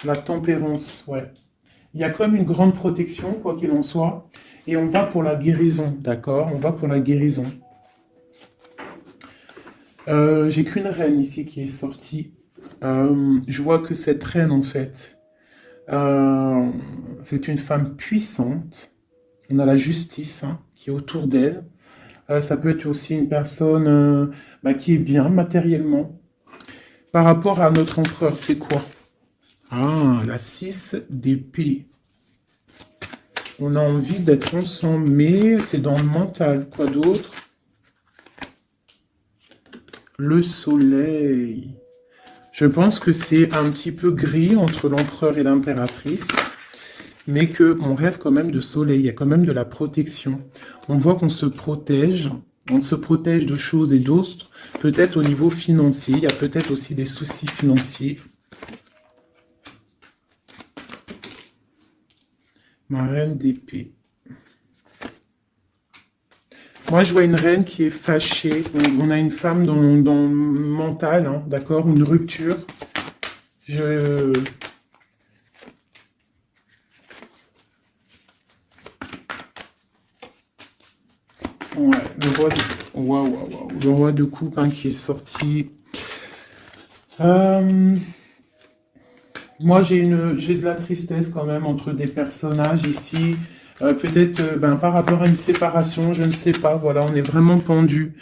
La tempérance, ouais. Il y a comme une grande protection, quoi qu'il en soit. Et on va pour la guérison, d'accord? On va pour la guérison. J'ai qu'une reine ici qui est sortie. Je vois que cette reine, en fait, c'est une femme puissante. On a la justice hein, qui est autour d'elle. Ça peut être aussi une personne qui est bien matériellement. Par rapport à notre empereur, c'est quoi? Ah, la 6 d'épée. On a envie d'être ensemble, mais c'est dans le mental. Quoi d'autre? Le soleil. Je pense que c'est un petit peu gris entre l'empereur et l'impératrice, mais qu'on rêve quand même de soleil, il y a quand même de la protection. On voit qu'on se protège, on se protège de choses et d'autres, peut-être au niveau financier, il y a peut-être aussi des soucis financiers. Ma reine d'épée. Moi, je vois une reine qui est fâchée. On a une femme dans le mental, hein, d'accord? Une rupture. Ouais, le roi de... Waouh. Le roi de coupe hein, qui est sorti. Moi, j'ai de la tristesse quand même entre des personnages ici. Peut-être par rapport à une séparation, je ne sais pas. Voilà, on est vraiment pendu.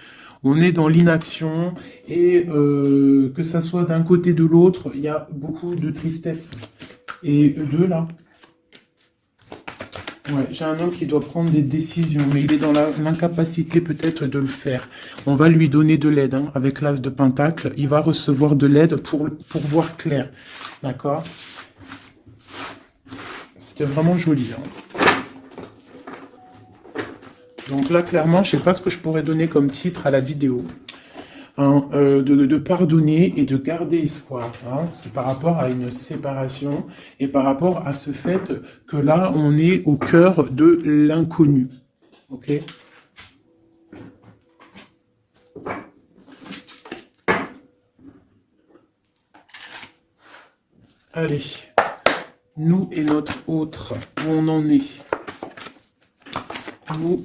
On est dans l'inaction. Et que ça soit d'un côté ou de l'autre, il y a beaucoup de tristesse. Et deux, là. Ouais, j'ai un homme qui doit prendre des décisions, mais il est dans l'incapacité peut-être de le faire. On va lui donner de l'aide, hein, avec l'as de Pentacle. Il va recevoir de l'aide pour voir clair. D'accord? C'était vraiment joli. Hein. Donc là, clairement, je ne sais pas ce que je pourrais donner comme titre à la vidéo. Hein, de pardonner et de garder espoir. Hein. C'est par rapport à une séparation et par rapport à ce fait que là, on est au cœur de l'inconnu. Ok? Allez. Nous et notre autre, où on en est. Nous,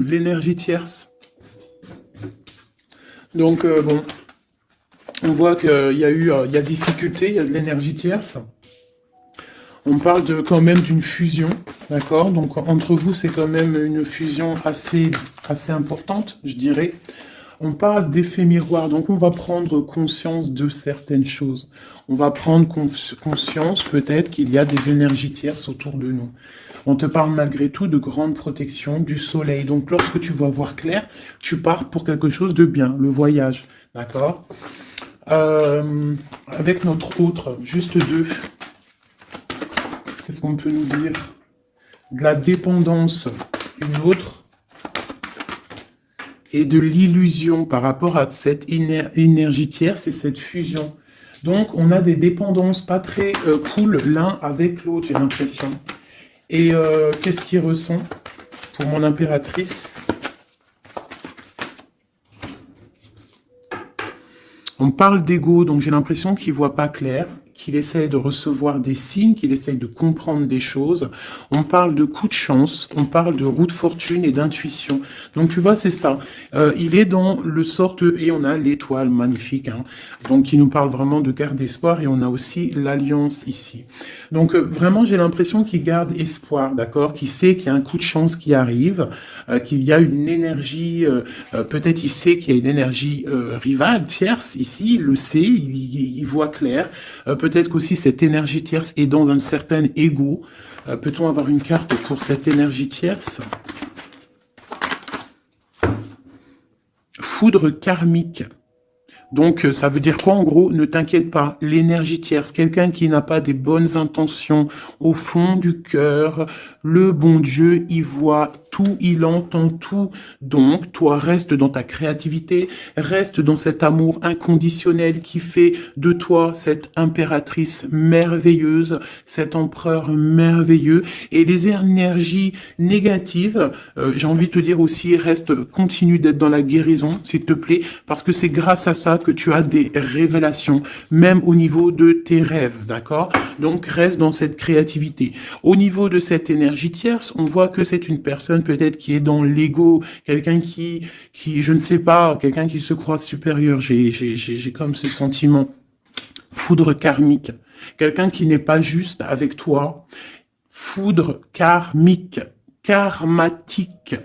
l'énergie tierce. Donc, bon, on voit qu'il y a il y a difficulté, il y a de l'énergie tierce. On parle quand même d'une fusion, d'accord? Donc, entre vous, c'est quand même une fusion assez importante, je dirais. On parle d'effet miroir, donc on va prendre conscience de certaines choses. On va prendre conscience peut-être qu'il y a des énergies tierces autour de nous. On te parle malgré tout de grande protection du soleil. Donc lorsque tu vas voir clair, tu pars pour quelque chose de bien, le voyage, d'accord? Avec notre autre, juste deux. Qu'est-ce qu'on peut nous dire? De la dépendance, une autre. Et de l'illusion par rapport à cette énergie tierce et cette fusion. Donc, on a des dépendances pas très cool l'un avec l'autre, j'ai l'impression. Et qu'est-ce qu'il ressent pour mon impératrice? On parle d'ego, donc j'ai l'impression qu'il voit pas clair, qu'il essaye de recevoir des signes, qu'il essaye de comprendre des choses. On parle de coup de chance, on parle de roue de fortune et d'intuition. Donc tu vois, c'est ça. Il est dans le sorte, et on a l'étoile magnifique, hein, donc qui nous parle vraiment de garde d'espoir, et on a aussi l'alliance ici. Donc vraiment, j'ai l'impression qu'il garde espoir, d'accord, qu'il sait qu'il y a un coup de chance qui arrive, qu'il y a une énergie, peut-être il sait qu'il y a une énergie rivale, tierce, ici, il le sait, il voit clair. Peut-être qu'aussi cette énergie tierce est dans un certain ego. Peut-on avoir une carte pour cette énergie tierce? Foudre karmique. Donc, ça veut dire quoi en gros? Ne t'inquiète pas, l'énergie tierce, quelqu'un qui n'a pas des bonnes intentions au fond du cœur, le bon Dieu, il voit tout, il entend tout. Donc, toi, reste dans ta créativité, reste dans cet amour inconditionnel qui fait de toi cette impératrice merveilleuse, cet empereur merveilleux. Et les énergies négatives, j'ai envie de te dire aussi, continue d'être dans la guérison, s'il te plaît, parce que c'est grâce à ça que tu as des révélations, même au niveau de tes rêves, d'accord? Donc, reste dans cette créativité. Au niveau de cette énergie tierce, on voit que c'est une personne peut-être qui est dans l'ego, quelqu'un qui, je ne sais pas, quelqu'un qui se croit supérieur. J'ai comme ce sentiment. Foudre karmique. Quelqu'un qui n'est pas juste avec toi. Foudre karmique. Karmatique.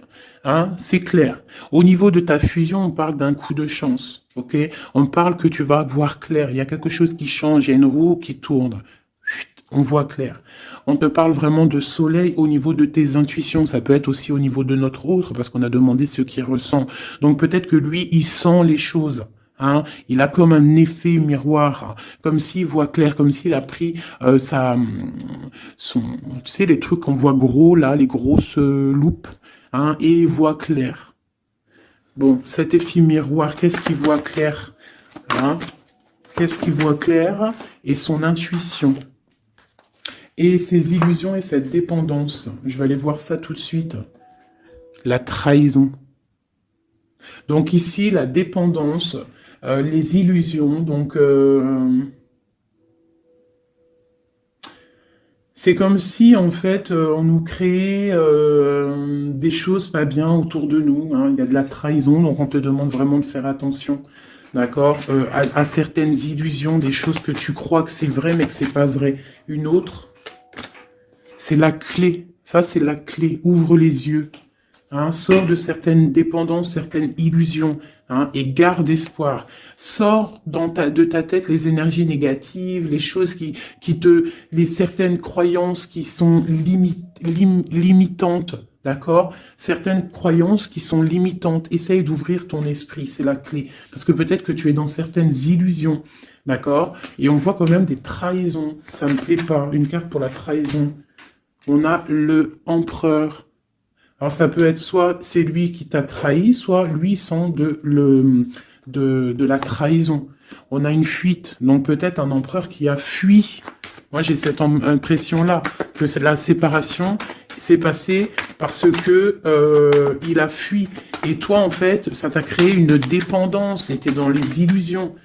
Hein, c'est clair. Au niveau de ta fusion, on parle d'un coup de chance. Ok? On parle que tu vas voir clair. Il y a quelque chose qui change. Il y a une roue qui tourne. On voit clair. On te parle vraiment de soleil au niveau de tes intuitions. Ça peut être aussi au niveau de notre autre, parce qu'on a demandé ce qu'il ressent. Donc peut-être que lui, il sent les choses. Hein, il a comme un effet miroir, comme s'il voit clair, comme s'il a pris tu sais, les trucs qu'on voit gros là, les grosses loupes, hein, et il voit clair. Bon, cet effet miroir, qu'est-ce qu'il voit clair, hein? Qu'est-ce qu'il voit clair? Et son intuition. Et ses illusions et cette dépendance. Je vais aller voir ça tout de suite. La trahison. Donc ici, la dépendance, les illusions, donc c'est comme si en fait on nous créait des choses pas bien autour de nous, hein. Il y a de la trahison, donc on te demande vraiment de faire attention, d'accord, à certaines illusions, des choses que tu crois que c'est vrai mais que c'est pas vrai. Une autre, c'est la clé, ça c'est la clé, ouvre les yeux. Hein, sors de certaines dépendances, certaines illusions, hein, et garde espoir. Sors de ta tête les énergies négatives, les choses les certaines croyances qui sont limitantes, d'accord? Certaines croyances qui sont limitantes. Essaye d'ouvrir ton esprit, c'est la clé. Parce que peut-être que tu es dans certaines illusions, d'accord? Et on voit quand même des trahisons. Ça me plaît pas. Une carte pour la trahison. On a le empereur. Alors ça peut être soit c'est lui qui t'a trahi, soit lui sent de la trahison. On a une fuite, donc peut-être un empereur qui a fui. Moi j'ai cette impression-là, que c'est la séparation s'est passée parce que il a fui. Et toi en fait, ça t'a créé une dépendance, c'était dans les illusions.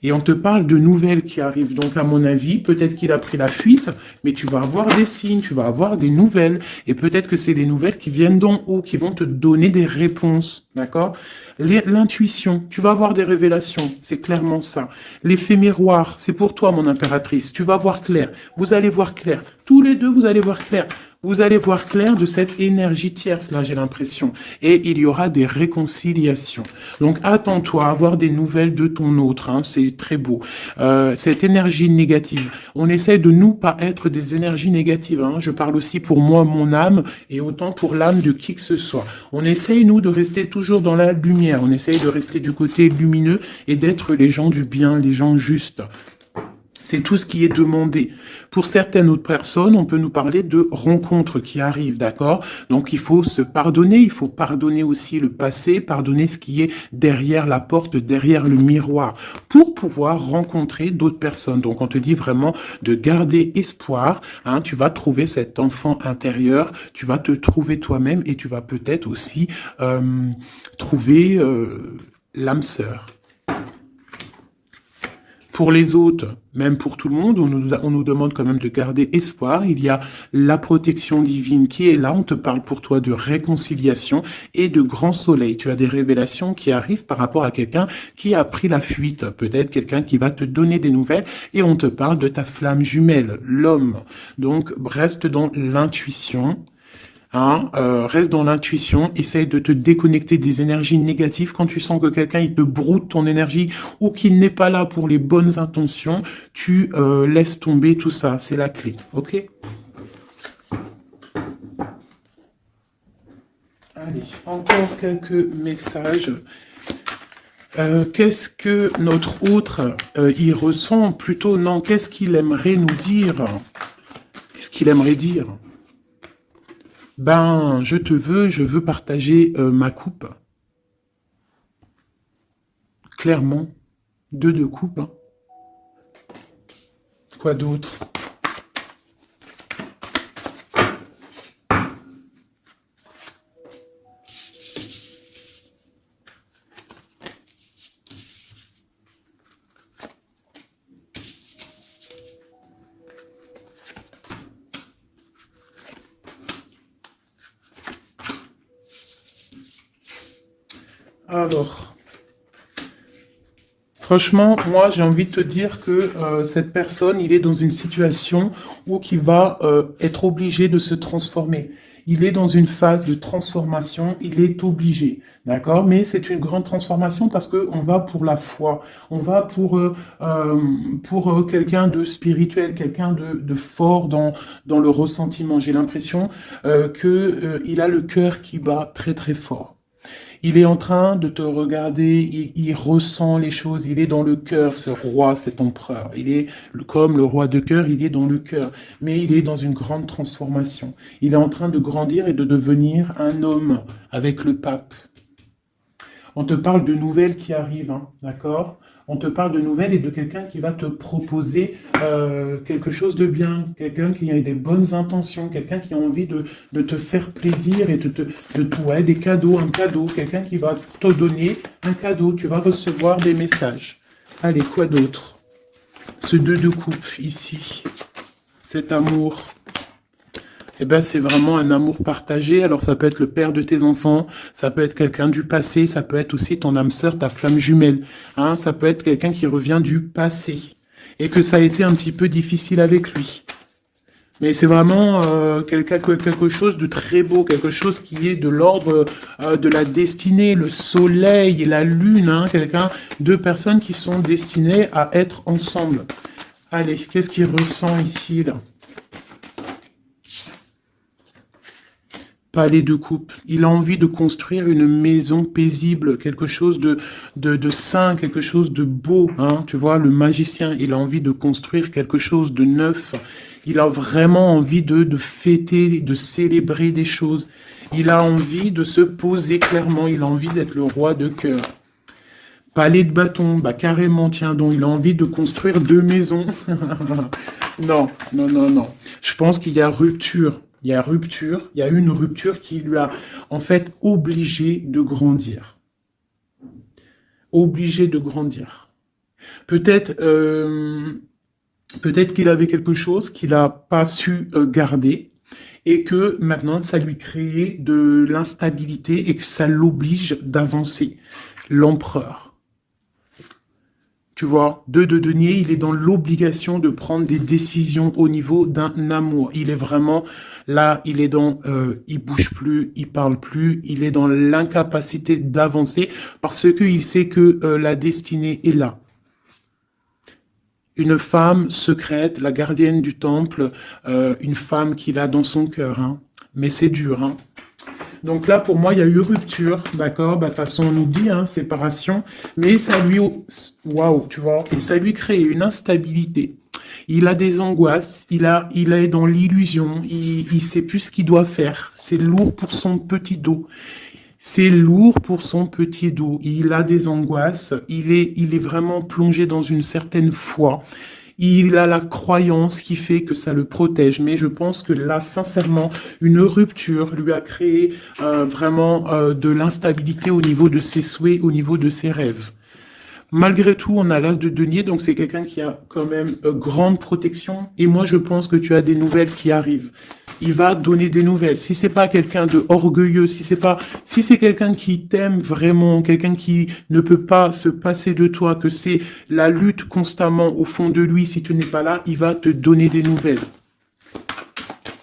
Et on te parle de nouvelles qui arrivent. Donc, à mon avis, peut-être qu'il a pris la fuite, mais tu vas avoir des signes, tu vas avoir des nouvelles. Et peut-être que c'est des nouvelles qui viennent d'en haut, qui vont te donner des réponses. D'accord? L'intuition, tu vas avoir des révélations. C'est clairement ça. L'effet miroir, c'est pour toi, mon impératrice. Tu vas voir clair. Vous allez voir clair. Tous les deux, vous allez voir clair. Vous allez voir clair de cette énergie tierce, là, j'ai l'impression. Et il y aura des réconciliations. Donc, attends-toi à avoir des nouvelles de ton autre. Hein, c'est très beau. Cette énergie négative. On essaie de nous pas être des énergies négatives. Hein. Je parle aussi pour moi, mon âme, et autant pour l'âme de qui que ce soit. On essaye, nous, de rester toujours dans la lumière. On essaye de rester du côté lumineux et d'être les gens du bien, les gens justes. C'est tout ce qui est demandé. Pour certaines autres personnes, on peut nous parler de rencontres qui arrivent, d'accord? Donc, il faut se pardonner, il faut pardonner aussi le passé, pardonner ce qui est derrière la porte, derrière le miroir, pour pouvoir rencontrer d'autres personnes. Donc, on te dit vraiment de garder espoir, hein, tu vas trouver cet enfant intérieur, tu vas te trouver toi-même et tu vas peut-être aussi trouver l'âme sœur. Pour les autres, même pour tout le monde, on nous demande quand même de garder espoir. Il y a la protection divine qui est là. On te parle pour toi de réconciliation et de grand soleil. Tu as des révélations qui arrivent par rapport à quelqu'un qui a pris la fuite. Peut-être quelqu'un qui va te donner des nouvelles et on te parle de ta flamme jumelle, l'homme. Donc, reste dans l'intuition. Reste dans l'intuition, essaye de te déconnecter des énergies négatives. Quand tu sens que quelqu'un il te broute ton énergie ou qu'il n'est pas là pour les bonnes intentions, tu laisses tomber tout ça, c'est la clé, ok? Allez, encore quelques messages. Qu'est-ce que notre autre il ressent? Plutôt non, qu'est-ce qu'il aimerait nous dire? Qu'est-ce qu'il aimerait dire? Ben, je veux partager ma coupe. Clairement, deux de coupe. Hein. Quoi d'autre? Alors, franchement, moi, j'ai envie de te dire que cette personne, il est dans une situation où il va être obligé de se transformer. Il est dans une phase de transformation, il est obligé, d'accord? Mais c'est une grande transformation parce que on va pour la foi, on va pour quelqu'un de spirituel, quelqu'un de fort dans le ressentiment. J'ai l'impression que il a le cœur qui bat très très fort. Il est en train de te regarder, il ressent les choses, il est dans le cœur, ce roi, cet empereur. Il est comme le roi de cœur, il est dans le cœur, mais il est dans une grande transformation. Il est en train de grandir et de devenir un homme avec le pape. On te parle de nouvelles qui arrivent, hein, d'accord? On te parle de nouvelles et de quelqu'un qui va te proposer quelque chose de bien, quelqu'un qui a des bonnes intentions, quelqu'un qui a envie de te faire plaisir et ouais, des cadeaux, un cadeau, quelqu'un qui va te donner un cadeau, tu vas recevoir des messages. Allez, quoi d'autre? Ce 2 de coupe ici, cet amour. Eh ben, c'est vraiment un amour partagé. Alors, ça peut être le père de tes enfants, ça peut être quelqu'un du passé, ça peut être aussi ton âme sœur, ta flamme jumelle. Hein, ça peut être quelqu'un qui revient du passé et que ça a été un petit peu difficile avec lui. Mais c'est vraiment quelque chose de très beau, quelque chose qui est de l'ordre de la destinée, le soleil et la lune. Hein, deux personnes qui sont destinées à être ensemble. Allez, qu'est-ce qu'il ressent ici, là? Palais de coupe. Il a envie de construire une maison paisible, quelque chose de sain, quelque chose de beau. Hein. Tu vois, le magicien, il a envie de construire quelque chose de neuf. Il a vraiment envie de fêter, de célébrer des choses. Il a envie de se poser clairement. Il a envie d'être le roi de cœur. Palais de bâton, bah carrément, tiens donc, il a envie de construire 2 maisons. Non, non, non, non. Je pense qu'il y a rupture. Il y a rupture, il y a une rupture qui lui a en fait obligé de grandir. Obligé de grandir. Peut-être qu'il avait quelque chose qu'il n'a pas su garder et que maintenant ça lui créait de l'instabilité et que ça l'oblige d'avancer. L'empereur. Tu vois, 2 de denier, il est dans l'obligation de prendre des décisions au niveau d'un amour. Il est vraiment là, il est dans, il bouge plus, il parle plus, il est dans l'incapacité d'avancer parce qu'il sait que la destinée est là. Une femme secrète, la gardienne du temple, une femme qu'il a dans son cœur. Hein. Mais c'est dur, hein. Donc là, pour moi, il y a eu rupture, d'accord? Bah, de toute façon, on nous dit, hein, séparation. Mais ça lui, waouh, tu vois, et ça lui crée une instabilité. Il a des angoisses, il est dans l'illusion, il sait plus ce qu'il doit faire. C'est lourd pour son petit dos. C'est lourd pour son petit dos. Il a des angoisses, il est vraiment plongé dans une certaine foi. Il a la croyance qui fait que ça le protège. Mais je pense que là, sincèrement, une rupture lui a créé vraiment de l'instabilité au niveau de ses souhaits, au niveau de ses rêves. Malgré tout, on a l'as de denier, donc c'est quelqu'un qui a quand même grande protection. Et moi, je pense que tu as des nouvelles qui arrivent. Il va donner des nouvelles. Si c'est pas quelqu'un de orgueilleux, si c'est quelqu'un qui t'aime vraiment, quelqu'un qui ne peut pas se passer de toi, que c'est la lutte constamment au fond de lui, si tu n'es pas là, il va te donner des nouvelles.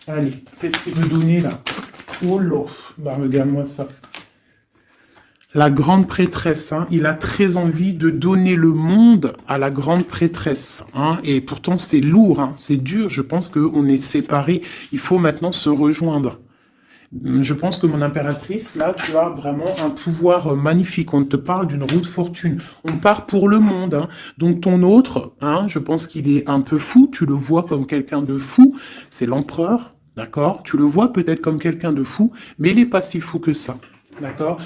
Allez, qu'est-ce qu'il veut donner là? Oh là, bah regarde-moi ça. La grande prêtresse, hein, il a très envie de donner le monde à la grande prêtresse. Hein, et pourtant, c'est lourd, hein, c'est dur. Je pense qu'on est séparés. Il faut maintenant se rejoindre. Je pense que mon impératrice, là, tu as vraiment un pouvoir magnifique. On te parle d'une roue de fortune. On part pour le monde. Hein. Donc ton autre, hein, je pense qu'il est un peu fou. Tu le vois comme quelqu'un de fou. C'est l'empereur, d'accord? Tu le vois peut-être comme quelqu'un de fou, mais il n'est pas si fou que ça, d'accord?